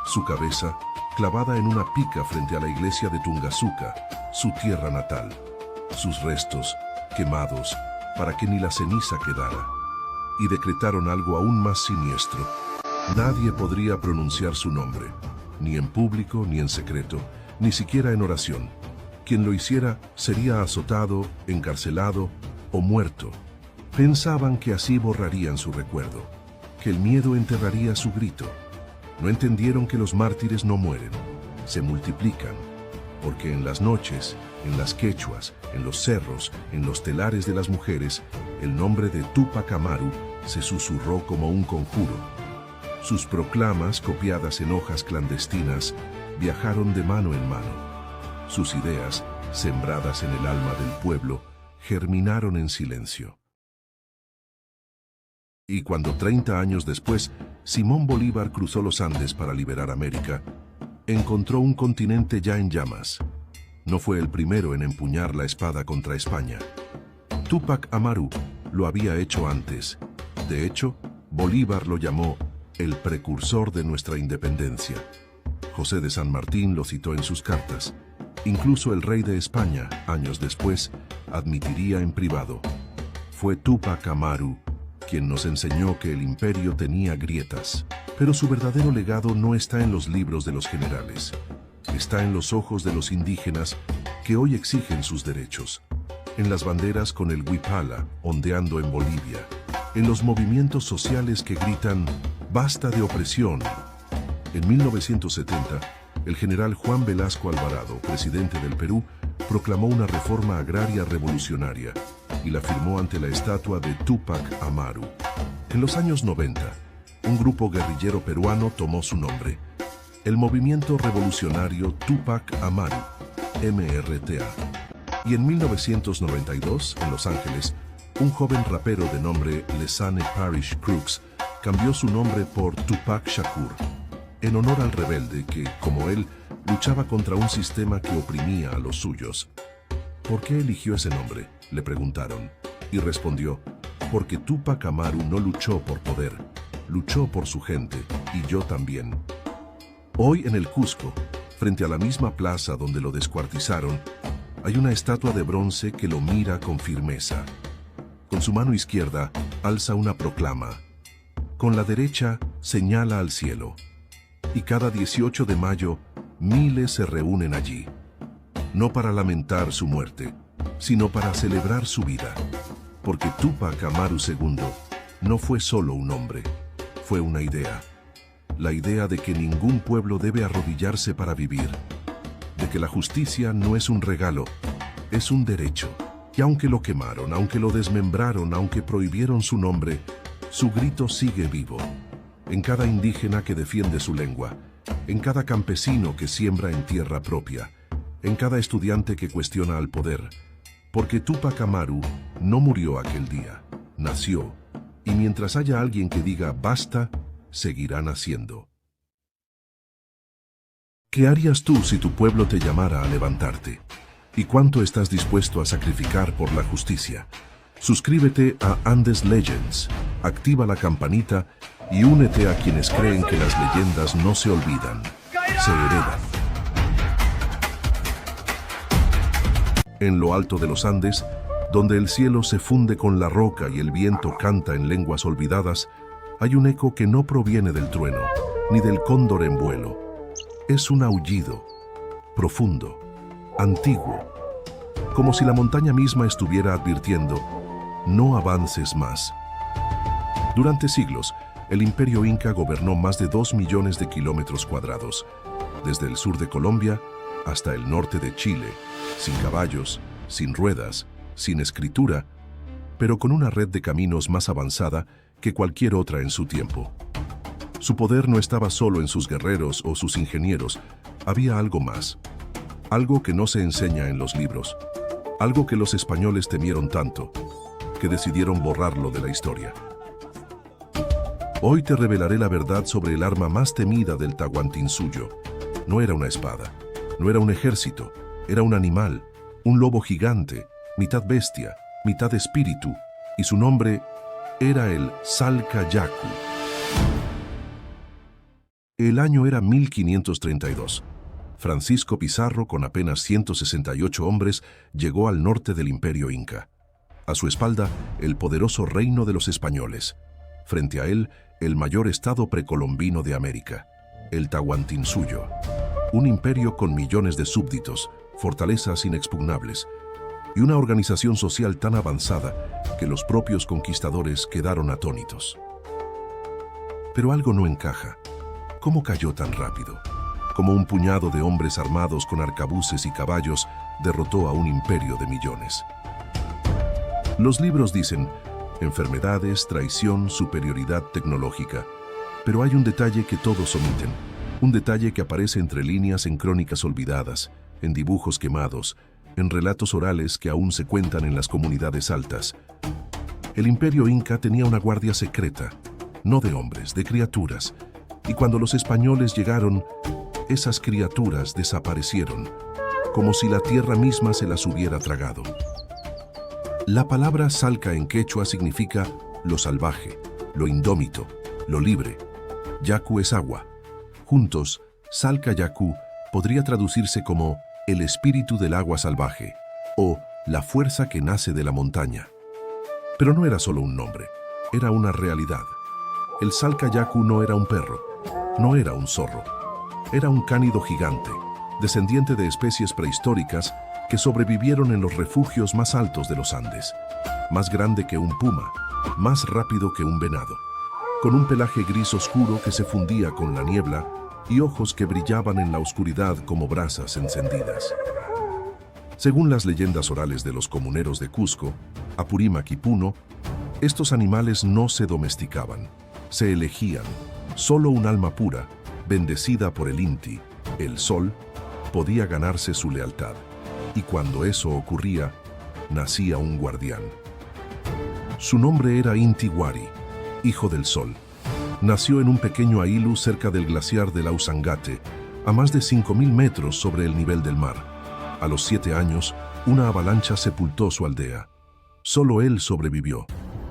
Su cabeza, clavada en una pica frente a la iglesia de Tungazuca, su tierra natal. Sus restos, quemados, para que ni la ceniza quedara. Y decretaron algo aún más siniestro. Nadie podría pronunciar su nombre, ni en público ni en secreto, ni siquiera en oración. Quien lo hiciera sería azotado, encarcelado o muerto. Pensaban que así borrarían su recuerdo, que el miedo enterraría su grito. No entendieron que los mártires no mueren, se multiplican, porque en las noches, en las quechuas, en los cerros, en los telares de las mujeres, el nombre de Túpac Amaru se susurró como un conjuro. Sus proclamas, copiadas en hojas clandestinas, viajaron de mano en mano. Sus ideas, sembradas en el alma del pueblo, germinaron en silencio. Y cuando 30 años después, Simón Bolívar cruzó los Andes para liberar América, encontró un continente ya en llamas. No fue el primero en empuñar la espada contra España. Túpac Amaru lo había hecho antes. De hecho, Bolívar lo llamó el precursor de nuestra independencia. José de San Martín lo citó en sus cartas. Incluso el rey de España, años después, admitiría en privado: fue Túpac Amaru quien nos enseñó que el imperio tenía grietas. Pero su verdadero legado no está en los libros de los generales. Está en los ojos de los indígenas que hoy exigen sus derechos. En las banderas con el huipala ondeando en Bolivia. En los movimientos sociales que gritan «Basta de opresión». En 1970, el general Juan Velasco Alvarado, presidente del Perú, proclamó una reforma agraria revolucionaria y la firmó ante la estatua de Túpac Amaru. En los años 90, un grupo guerrillero peruano tomó su nombre, el Movimiento Revolucionario Túpac Amaru, MRTA. Y en 1992, en Los Ángeles, un joven rapero de nombre Lesane Parish Crooks cambió su nombre por Tupac Shakur, en honor al rebelde que, como él, luchaba contra un sistema que oprimía a los suyos. ¿Por qué eligió ese nombre?, le preguntaron, y respondió: porque Túpac Amaru no luchó por poder, luchó por su gente, y yo también. Hoy en el Cusco, frente a la misma plaza donde lo descuartizaron, hay una estatua de bronce que lo mira con firmeza. Con su mano izquierda alza una proclama. Con la derecha señala al cielo. Y cada 18 de mayo, miles se reúnen allí. No para lamentar su muerte, sino para celebrar su vida. Porque Túpac Amaru II no fue solo un hombre, fue una idea. La idea de que ningún pueblo debe arrodillarse para vivir. De que la justicia no es un regalo, es un derecho. Y aunque lo quemaron, aunque lo desmembraron, aunque prohibieron su nombre, su grito sigue vivo. En cada indígena que defiende su lengua, en cada campesino que siembra en tierra propia, en cada estudiante que cuestiona al poder. Porque Túpac Amaru no murió aquel día, nació, y mientras haya alguien que diga basta, seguirá naciendo. ¿Qué harías tú si tu pueblo te llamara a levantarte? ¿Y cuánto estás dispuesto a sacrificar por la justicia? Suscríbete a Andes Legends, activa la campanita y únete a quienes creen que las leyendas no se olvidan, se heredan. En lo alto de los Andes, donde el cielo se funde con la roca y el viento canta en lenguas olvidadas, hay un eco que no proviene del trueno, ni del cóndor en vuelo. Es un aullido, profundo, antiguo, como si la montaña misma estuviera advirtiendo: no avances más. Durante siglos, el Imperio Inca gobernó más de 2 millones de kilómetros cuadrados, desde el sur de Colombia hasta el norte de Chile, sin caballos, sin ruedas, sin escritura, pero con una red de caminos más avanzada que cualquier otra en su tiempo. Su poder no estaba solo en sus guerreros o sus ingenieros, había algo más, algo que no se enseña en los libros, algo que los españoles temieron tanto, que decidieron borrarlo de la historia. Hoy te revelaré la verdad sobre el arma más temida del Tahuantinsuyo. No era una espada, no era un ejército, era un animal, un lobo gigante, mitad bestia, mitad espíritu, y su nombre era el Salcayacu. El año era 1532. Francisco Pizarro, con apenas 168 hombres, llegó al norte del Imperio Inca. A su espalda, el poderoso reino de los españoles. Frente a él, el mayor estado precolombino de América, el Tahuantinsuyo. Un imperio con millones de súbditos, fortalezas inexpugnables, y una organización social tan avanzada que los propios conquistadores quedaron atónitos. Pero algo no encaja. ¿Cómo cayó tan rápido? Como un puñado de hombres armados con arcabuces y caballos derrotó a un imperio de millones. Los libros dicen enfermedades, traición, superioridad tecnológica. Pero hay un detalle que todos omiten, un detalle que aparece entre líneas en crónicas olvidadas, en dibujos quemados, en relatos orales que aún se cuentan en las comunidades altas. El Imperio Inca tenía una guardia secreta, no de hombres, de criaturas, y cuando los españoles llegaron, esas criaturas desaparecieron, como si la tierra misma se las hubiera tragado. La palabra salca en quechua significa lo salvaje, lo indómito, lo libre. Yaku es agua. Juntos, Salka Yaku podría traducirse como el espíritu del agua salvaje o la fuerza que nace de la montaña. Pero no era solo un nombre, era una realidad. El Salka Yaku no era un perro, no era un zorro, era un cánido gigante, descendiente de especies prehistóricas que sobrevivieron en los refugios más altos de los Andes. Más grande que un puma, más rápido que un venado, con un pelaje gris oscuro que se fundía con la niebla y ojos que brillaban en la oscuridad como brasas encendidas. Según las leyendas orales de los comuneros de Cusco, Apurímac y Puno, estos animales no se domesticaban, se elegían. Solo un alma pura, bendecida por el Inti, el sol, podía ganarse su lealtad. Y cuando eso ocurría, nacía un guardián. Su nombre era Inti Wari, hijo del sol. Nació en un pequeño ailu cerca del glaciar de Lausangate, a más de 5.000 metros sobre el nivel del mar. A los 7 años, una avalancha sepultó su aldea. Solo él sobrevivió,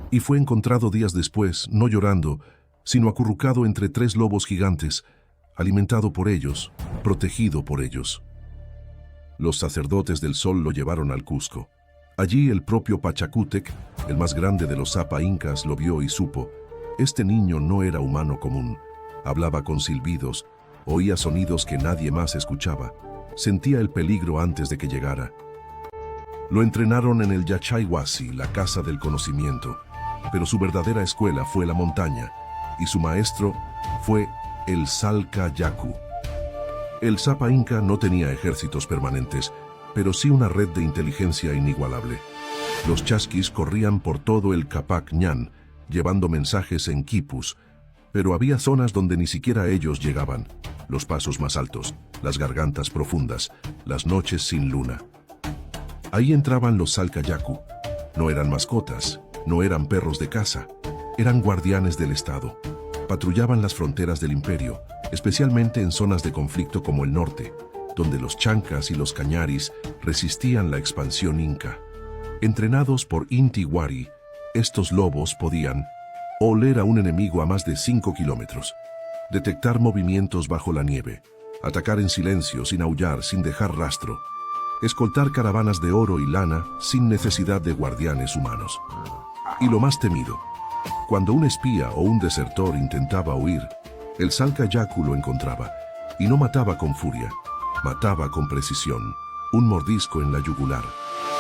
y fue encontrado días después, no llorando, sino acurrucado entre 3 lobos gigantes, alimentado por ellos, protegido por ellos. Los sacerdotes del sol lo llevaron al Cusco. Allí el propio Pachacútec, el más grande de los Zapa incas, lo vio y supo: este niño no era humano común. Hablaba con silbidos, oía sonidos que nadie más escuchaba, sentía el peligro antes de que llegara. Lo entrenaron en el Yachayhuasi, la casa del conocimiento, pero su verdadera escuela fue la montaña, y su maestro fue el Salka Yaku. El Zapa inca no tenía ejércitos permanentes, pero sí una red de inteligencia inigualable. Los chasquis corrían por todo el Capac Ñan, llevando mensajes en quipus, pero había zonas donde ni siquiera ellos llegaban: los pasos más altos, las gargantas profundas, las noches sin luna. Ahí entraban los Salka Yaku. No eran mascotas, no eran perros de caza, eran guardianes del Estado. Patrullaban las fronteras del imperio, especialmente en zonas de conflicto como el norte, donde los chancas y los cañaris resistían la expansión inca. Entrenados por Inti Wari, estos lobos podían oler a un enemigo a más de 5 kilómetros, detectar movimientos bajo la nieve, atacar en silencio, sin aullar, sin dejar rastro, escoltar caravanas de oro y lana sin necesidad de guardianes humanos. Y lo más temido: cuando un espía o un desertor intentaba huir, el Salka Yaku lo encontraba, y no mataba con furia, mataba con precisión. Un mordisco en la yugular,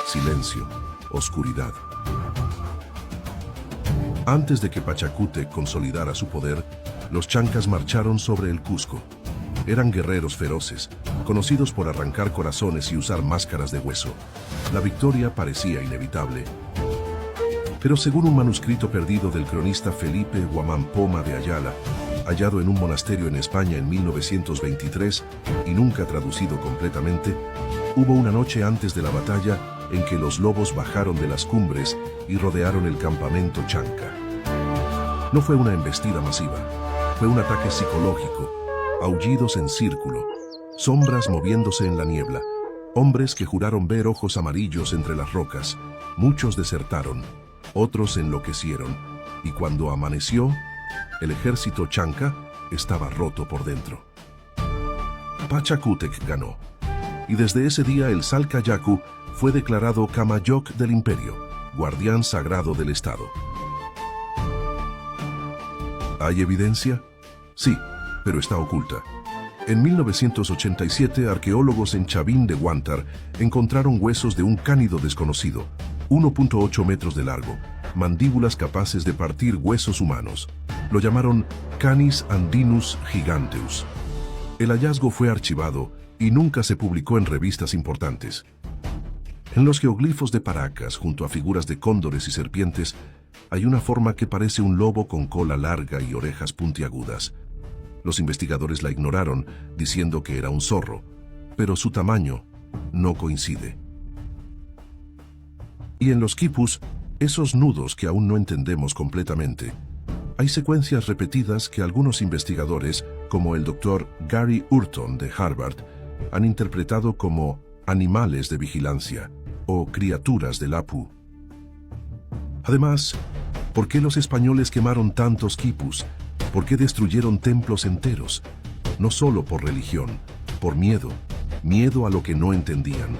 silencio, oscuridad. Antes de que Pachacútec consolidara su poder, los chancas marcharon sobre el Cusco. Eran guerreros feroces, conocidos por arrancar corazones y usar máscaras de hueso. La victoria parecía inevitable. Pero según un manuscrito perdido del cronista Felipe Guamampoma de Ayala, hallado en un monasterio en España en 1923 y nunca traducido completamente, hubo una noche antes de la batalla en que los lobos bajaron de las cumbres y rodearon el campamento chanca. No fue una embestida masiva, fue un ataque psicológico, aullidos en círculo, sombras moviéndose en la niebla, hombres que juraron ver ojos amarillos entre las rocas. Muchos desertaron, otros enloquecieron, y cuando amaneció, el ejército chanca estaba roto por dentro. Pachacútec ganó, y desde ese día el Salka Yaku fue declarado Kamayoc del imperio, guardián sagrado del Estado. ¿Hay evidencia? Sí, pero está oculta. En 1987, arqueólogos en Chavín de Huántar encontraron huesos de un cánido desconocido, 1.8 metros de largo, mandíbulas capaces de partir huesos humanos. Lo llamaron Canis andinus giganteus. El hallazgo fue archivado y nunca se publicó en revistas importantes. En los geoglifos de Paracas, junto a figuras de cóndores y serpientes, hay una forma que parece un lobo con cola larga y orejas puntiagudas. Los investigadores la ignoraron, diciendo que era un zorro, pero su tamaño no coincide. Y en los quipus, esos nudos que aún no entendemos completamente, hay secuencias repetidas que algunos investigadores, como el doctor Gary Hurton de Harvard, han interpretado como animales de vigilancia o criaturas del Apu. Además, ¿por qué los españoles quemaron tantos quipus ¿Por qué destruyeron templos enteros? No solo por religión, por miedo. Miedo a lo que no entendían.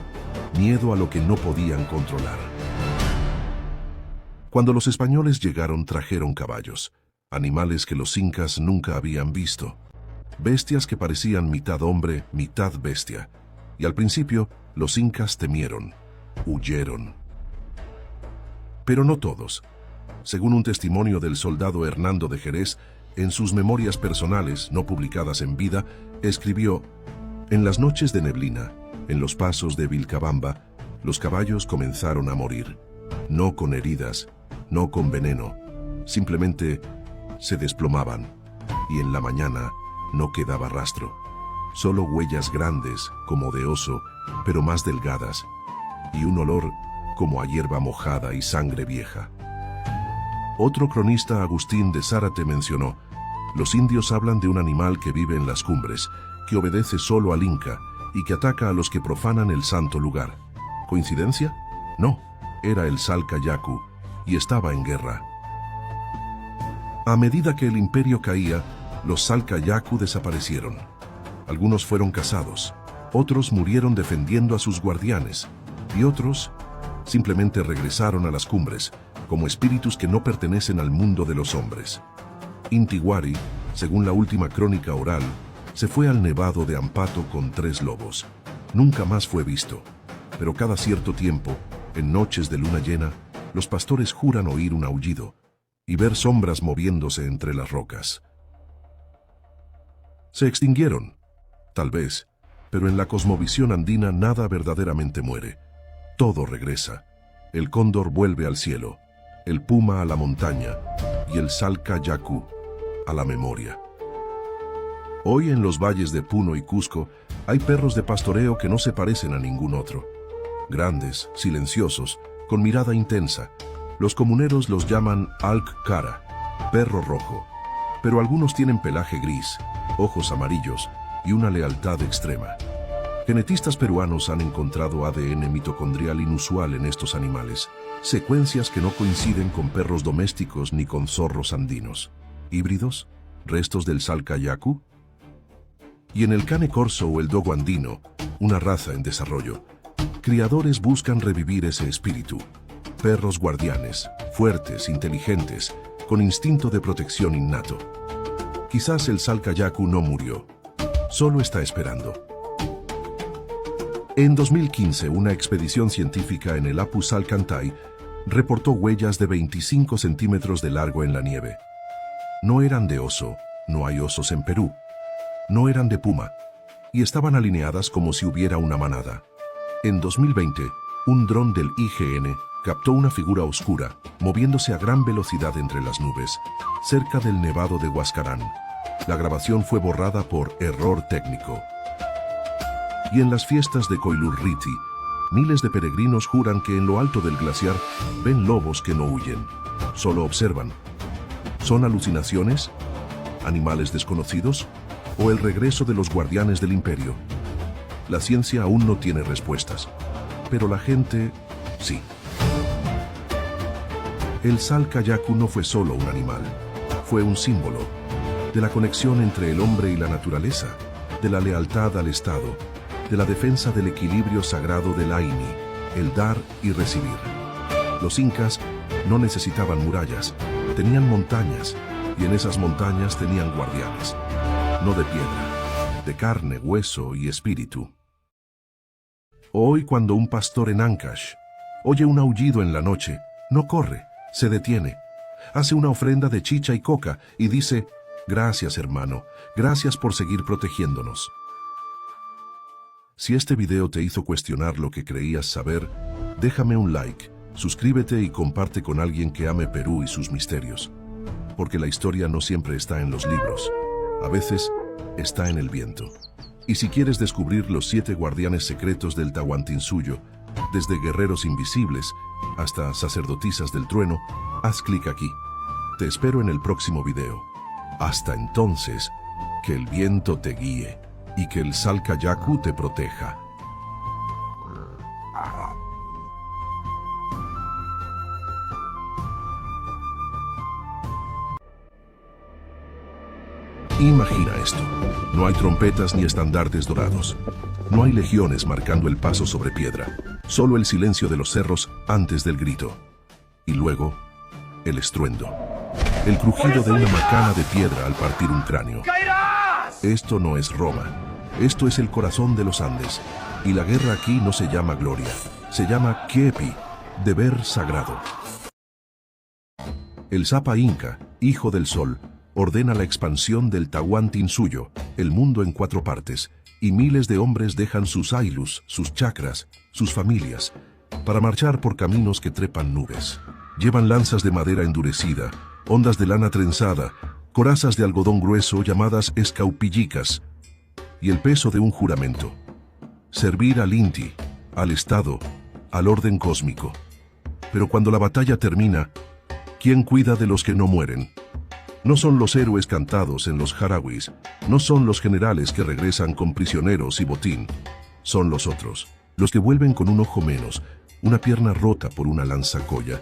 Miedo a lo que no podían controlar. Cuando los españoles llegaron, trajeron caballos, animales que los incas nunca habían visto. Bestias que parecían mitad hombre, mitad bestia. Y al principio, los incas temieron, huyeron. Pero no todos. Según un testimonio del soldado Hernando de Jerez, en sus memorias personales, no publicadas en vida, escribió: «En las noches de neblina, en los pasos de Vilcabamba, los caballos comenzaron a morir. No con heridas, no con veneno, simplemente se desplomaban, y en la mañana no quedaba rastro. Solo huellas grandes, como de oso, pero más delgadas, y un olor como a hierba mojada y sangre vieja». Otro cronista, Agustín de Zárate, mencionó: «Los indios hablan de un animal que vive en las cumbres, que obedece solo al Inca y que ataca a los que profanan el santo lugar». ¿Coincidencia? No, era el Salcayacu y estaba en guerra. A medida que el imperio caía, los Salcayacu desaparecieron. Algunos fueron cazados, otros murieron defendiendo a sus guardianes, y otros simplemente regresaron a las cumbres, como espíritus que no pertenecen al mundo de los hombres. Inti Wari, según la última crónica oral, se fue al nevado de Ampato con 3 lobos. Nunca más fue visto, pero cada cierto tiempo, en noches de luna llena, los pastores juran oír un aullido y ver sombras moviéndose entre las rocas. Se extinguieron, tal vez, pero en la cosmovisión andina nada verdaderamente muere. Todo regresa. El cóndor vuelve al cielo, el puma a la montaña y el Salcayacu a la memoria. Hoy en los valles de Puno y Cusco hay perros de pastoreo que no se parecen a ningún otro. Grandes, silenciosos, con mirada intensa. Los comuneros los llaman Alc-Cara, perro rojo, pero algunos tienen pelaje gris, ojos amarillos y una lealtad extrema. Genetistas peruanos han encontrado ADN mitocondrial inusual en estos animales, secuencias que no coinciden con perros domésticos ni con zorros andinos. ¿Híbridos? ¿Restos del Salcayacu? Y en el cane corso o el dogo andino, una raza en desarrollo, criadores buscan revivir ese espíritu. Perros guardianes, fuertes, inteligentes, con instinto de protección innato. Quizás el Salcayacu no murió, solo está esperando. En 2015, una expedición científica en el Apu Salcantay reportó huellas de 25 centímetros de largo en la nieve. No eran de oso, no hay osos en Perú. No eran de puma, y estaban alineadas como si hubiera una manada. En 2020, un dron del IGN captó una figura oscura, moviéndose a gran velocidad entre las nubes, cerca del nevado de Huascarán. La grabación fue borrada por error técnico. Y en las fiestas de Coilurriti, miles de peregrinos juran que en lo alto del glaciar ven lobos que no huyen, solo observan. ¿Son alucinaciones? ¿Animales desconocidos? ¿O el regreso de los guardianes del imperio? La ciencia aún no tiene respuestas, pero la gente sí. El Salcayacu no fue solo un animal, fue un símbolo de la conexión entre el hombre y la naturaleza, de la lealtad al Estado, de la defensa del equilibrio sagrado del Aini, el dar y recibir. Los incas no necesitaban murallas, tenían montañas, y en esas montañas tenían guardianes. No de piedra, de carne, hueso y espíritu. Hoy, cuando un pastor en Ancash oye un aullido en la noche, no corre, se detiene, hace una ofrenda de chicha y coca y dice: «Gracias, hermano, gracias por seguir protegiéndonos». Si este video te hizo cuestionar lo que creías saber, déjame un like, suscríbete y comparte con alguien que ame Perú y sus misterios. Porque la historia no siempre está en los libros. A veces está en el viento. Y si quieres descubrir los 7 guardianes secretos del Tahuantinsuyo, desde guerreros invisibles hasta sacerdotisas del trueno, haz clic aquí. Te espero en el próximo video. Hasta entonces, que el viento te guíe y que el Salcayacu te proteja. Imagina esto. No hay trompetas ni estandartes dorados. No hay legiones marcando el paso sobre piedra. Solo el silencio de los cerros antes del grito. Y luego, el estruendo. El crujido de una macana de piedra al partir un cráneo. Esto no es Roma. Esto es el corazón de los Andes. Y la guerra aquí no se llama gloria. Se llama Kepi, deber sagrado. El Zapa Inca, hijo del sol, ordena la expansión del Tahuantinsuyo, el mundo en 4 partes, y miles de hombres dejan sus aylus, sus chacras, sus familias, para marchar por caminos que trepan nubes. Llevan lanzas de madera endurecida, ondas de lana trenzada, corazas de algodón grueso llamadas escaupillicas, y el peso de un juramento. Servir al Inti, al Estado, al orden cósmico. Pero cuando la batalla termina, ¿quién cuida de los que no mueren? No son los héroes cantados en los jarawis, no son los generales que regresan con prisioneros y botín. Son los otros, los que vuelven con un ojo menos, una pierna rota por una lanzacolla,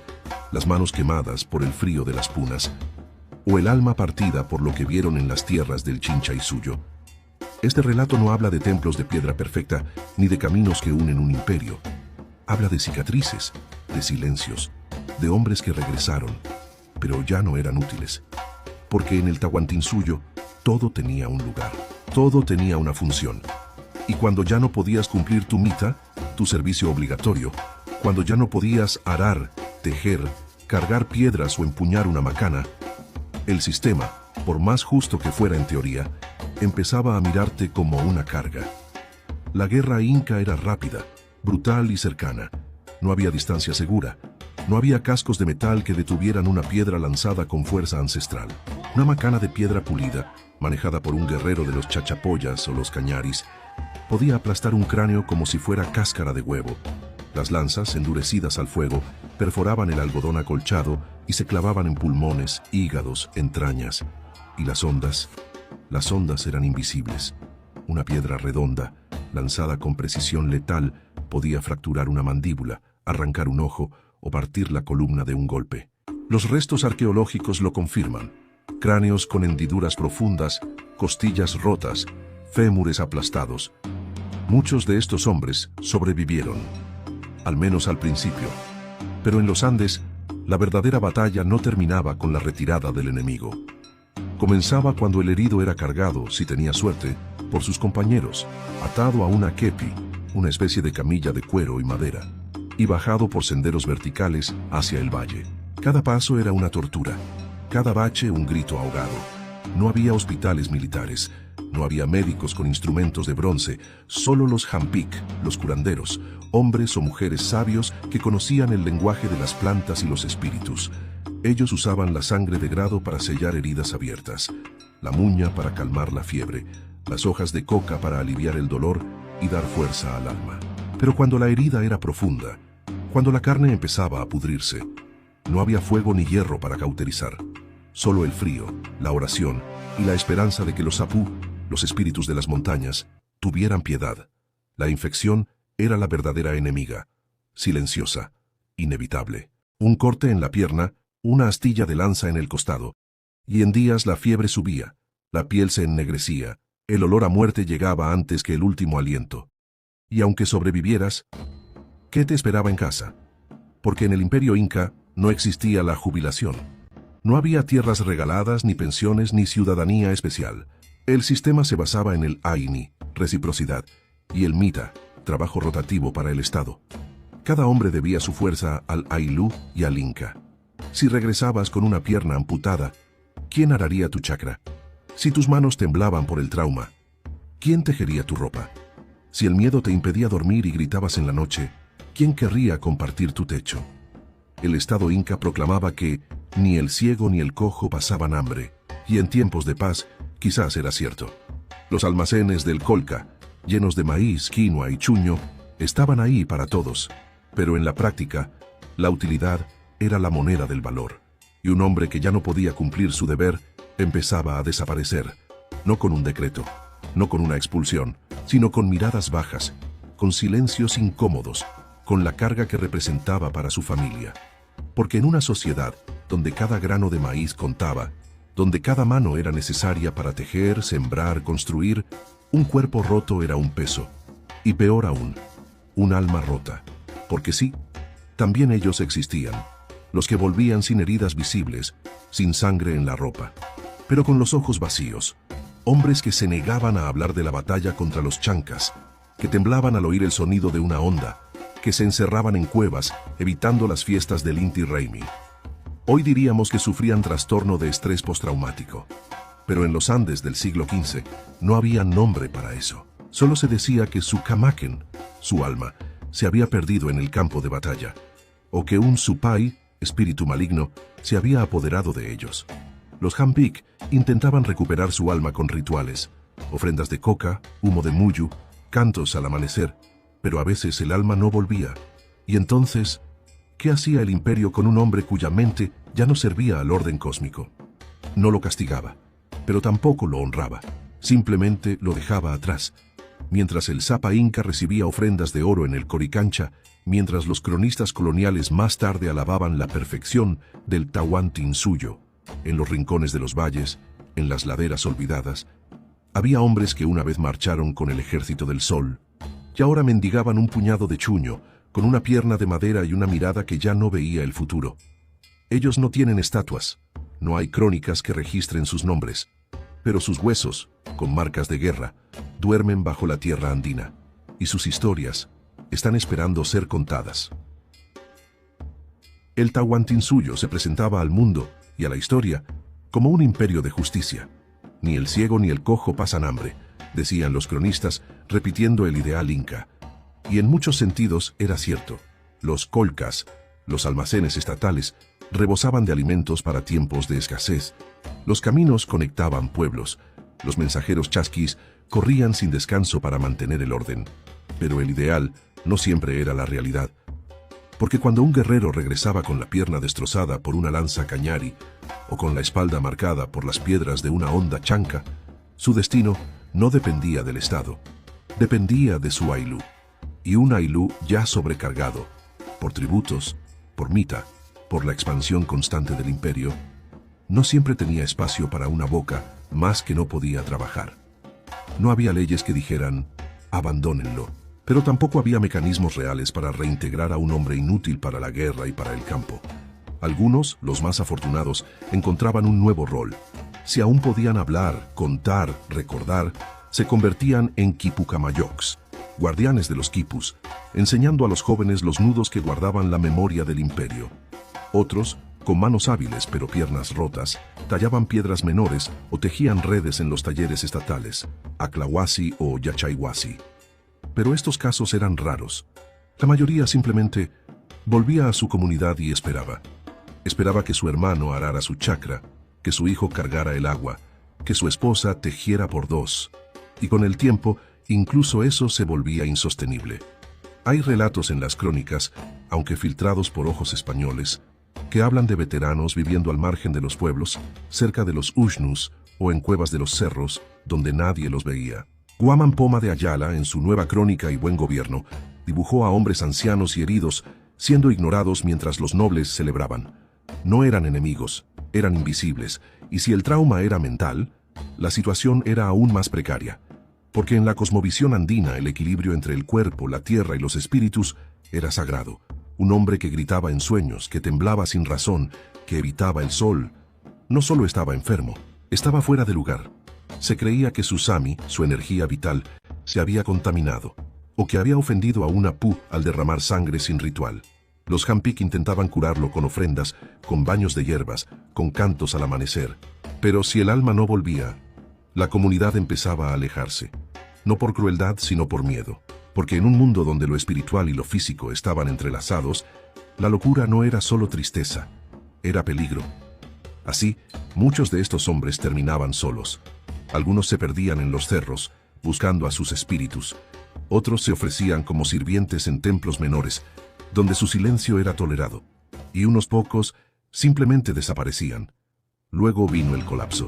las manos quemadas por el frío de las punas, o el alma partida por lo que vieron en las tierras del Chinchaysuyo. Este relato no habla de templos de piedra perfecta, ni de caminos que unen un imperio. Habla de cicatrices, de silencios, de hombres que regresaron, pero ya no eran útiles. Porque en el Tahuantinsuyo todo tenía un lugar, todo tenía una función. Y cuando ya no podías cumplir tu mita, tu servicio obligatorio, cuando ya no podías arar, tejer, cargar piedras o empuñar una macana, el sistema, por más justo que fuera en teoría, empezaba a mirarte como una carga. La guerra inca era rápida, brutal y cercana. No había distancia segura. No había cascos de metal que detuvieran una piedra lanzada con fuerza ancestral. Una macana de piedra pulida, manejada por un guerrero de los chachapoyas o los cañaris, podía aplastar un cráneo como si fuera cáscara de huevo. Las lanzas, endurecidas al fuego, perforaban el algodón acolchado y se clavaban en pulmones, hígados, entrañas. Y las ondas eran invisibles. Una piedra redonda, lanzada con precisión letal, podía fracturar una mandíbula, arrancar un ojo o partir la columna de un golpe. Los restos arqueológicos lo confirman. Cráneos con hendiduras profundas, costillas rotas, fémures aplastados. Muchos de estos hombres sobrevivieron, al menos al principio. Pero en los Andes, la verdadera batalla no terminaba con la retirada del enemigo. Comenzaba cuando el herido era cargado, si tenía suerte, por sus compañeros, atado a una kepi, una especie de camilla de cuero y madera, y bajado por senderos verticales hacia el valle. Cada paso era una tortura, cada bache un grito ahogado. No había hospitales militares, no había médicos con instrumentos de bronce, solo los jampik, los curanderos, hombres o mujeres sabios que conocían el lenguaje de las plantas y los espíritus. Ellos usaban la sangre de grado para sellar heridas abiertas, la muña para calmar la fiebre, las hojas de coca para aliviar el dolor y dar fuerza al alma. Pero cuando la herida era profunda, cuando la carne empezaba a pudrirse, no había fuego ni hierro para cauterizar. Solo el frío, la oración y la esperanza de que los apú, los espíritus de las montañas, tuvieran piedad. La infección era la verdadera enemiga, silenciosa, inevitable. Un corte en la pierna, una astilla de lanza en el costado. Y en días la fiebre subía, la piel se ennegrecía, el olor a muerte llegaba antes que el último aliento. Y aunque sobrevivieras, ¿qué te esperaba en casa? Porque en el imperio inca no existía la jubilación. No había tierras regaladas, ni pensiones, ni ciudadanía especial. El sistema se basaba en el aini, reciprocidad, y el mita, trabajo rotativo para el Estado. Cada hombre debía su fuerza al aylú y al inca. Si regresabas con una pierna amputada, ¿quién araría tu chacra? Si tus manos temblaban por el trauma, ¿quién tejería tu ropa? Si el miedo te impedía dormir y gritabas en la noche, ¿quién querría compartir tu techo? El Estado inca proclamaba que ni el ciego ni el cojo pasaban hambre, y en tiempos de paz quizás era cierto. Los almacenes del Colca, llenos de maíz, quinoa y chuño, estaban ahí para todos, pero en la práctica, la utilidad era la moneda del valor, y un hombre que ya no podía cumplir su deber empezaba a desaparecer, no con un decreto, no con una expulsión, sino con miradas bajas, con silencios incómodos, con la carga que representaba para su familia. Porque en una sociedad donde cada grano de maíz contaba, donde cada mano era necesaria para tejer, sembrar, construir, un cuerpo roto era un peso. Y peor aún, un alma rota. Porque sí, también ellos existían, los que volvían sin heridas visibles, sin sangre en la ropa, pero con los ojos vacíos, hombres que se negaban a hablar de la batalla contra los chancas, que temblaban al oír el sonido de una onda, que se encerraban en cuevas, evitando las fiestas del Inti Raymi. Hoy diríamos que sufrían trastorno de estrés postraumático, pero en los Andes del siglo XV no había nombre para eso. Solo se decía que su kamaken, su alma, se había perdido en el campo de batalla, o que un supai, espíritu maligno, se había apoderado de ellos. Los Hampik intentaban recuperar su alma con rituales, ofrendas de coca, humo de muyu, cantos al amanecer, pero a veces el alma no volvía. Y entonces, ¿qué hacía el imperio con un hombre cuya mente ya no servía al orden cósmico? No lo castigaba, pero tampoco lo honraba, simplemente lo dejaba atrás. Mientras el Sapa Inca recibía ofrendas de oro en el Coricancha, mientras los cronistas coloniales más tarde alababan la perfección del Tahuantinsuyo, en los rincones de los valles, en las laderas olvidadas, había hombres que una vez marcharon con el ejército del sol, y ahora mendigaban un puñado de chuño, con una pierna de madera y una mirada que ya no veía el futuro. Ellos no tienen estatuas, no hay crónicas que registren sus nombres, pero sus huesos, con marcas de guerra, duermen bajo la tierra andina, y sus historias están esperando ser contadas. El Tahuantinsuyo se presentaba al mundo y a la historia como un imperio de justicia. Ni el ciego ni el cojo pasan hambre, decían los cronistas, repitiendo el ideal inca. Y en muchos sentidos era cierto. Los colcas, los almacenes estatales, rebosaban de alimentos para tiempos de escasez. Los caminos conectaban pueblos. Los mensajeros chasquis corrían sin descanso para mantener el orden. Pero el ideal no siempre era la realidad. Porque cuando un guerrero regresaba con la pierna destrozada por una lanza cañari o con la espalda marcada por las piedras de una honda chanca, su destino no dependía del Estado, dependía de su aylú. Y un aylú ya sobrecargado, por tributos, por mita, por la expansión constante del imperio, no siempre tenía espacio para una boca más que no podía trabajar. No había leyes que dijeran, abandónenlo, pero tampoco había mecanismos reales para reintegrar a un hombre inútil para la guerra y para el campo. Algunos, los más afortunados, encontraban un nuevo rol. Si aún podían hablar, contar, recordar, se convertían en quipucamayocs, guardianes de los quipus, enseñando a los jóvenes los nudos que guardaban la memoria del imperio. Otros, con manos hábiles pero piernas rotas, tallaban piedras menores o tejían redes en los talleres estatales, Aclahuasi o Yachayhuasi. Pero estos casos eran raros. La mayoría simplemente volvía a su comunidad y esperaba. Esperaba que su hermano arara su chacra, que su hijo cargara el agua, que su esposa tejiera por dos. Y con el tiempo, incluso eso se volvía insostenible. Hay relatos en las crónicas, aunque filtrados por ojos españoles, que hablan de veteranos viviendo al margen de los pueblos, cerca de los ushnus o en cuevas de los cerros, donde nadie los veía. Guamán Poma de Ayala, en su nueva crónica y Buen Gobierno, dibujó a hombres ancianos y heridos, siendo ignorados mientras los nobles celebraban. No eran enemigos, eran invisibles, y si el trauma era mental, la situación era aún más precaria. Porque en la cosmovisión andina el equilibrio entre el cuerpo, la tierra y los espíritus era sagrado. Un hombre que gritaba en sueños, que temblaba sin razón, que evitaba el sol, no solo estaba enfermo, estaba fuera de lugar. Se creía que su sami, su energía vital, se había contaminado, o que había ofendido a un apú al derramar sangre sin ritual. Los Hampik intentaban curarlo con ofrendas, con baños de hierbas, con cantos al amanecer. Pero si el alma no volvía, la comunidad empezaba a alejarse. No por crueldad, sino por miedo. Porque en un mundo donde lo espiritual y lo físico estaban entrelazados, la locura no era solo tristeza, era peligro. Así, muchos de estos hombres terminaban solos. Algunos se perdían en los cerros, buscando a sus espíritus. Otros se ofrecían como sirvientes en templos menores, donde su silencio era tolerado. Y unos pocos simplemente desaparecían. Luego vino el colapso.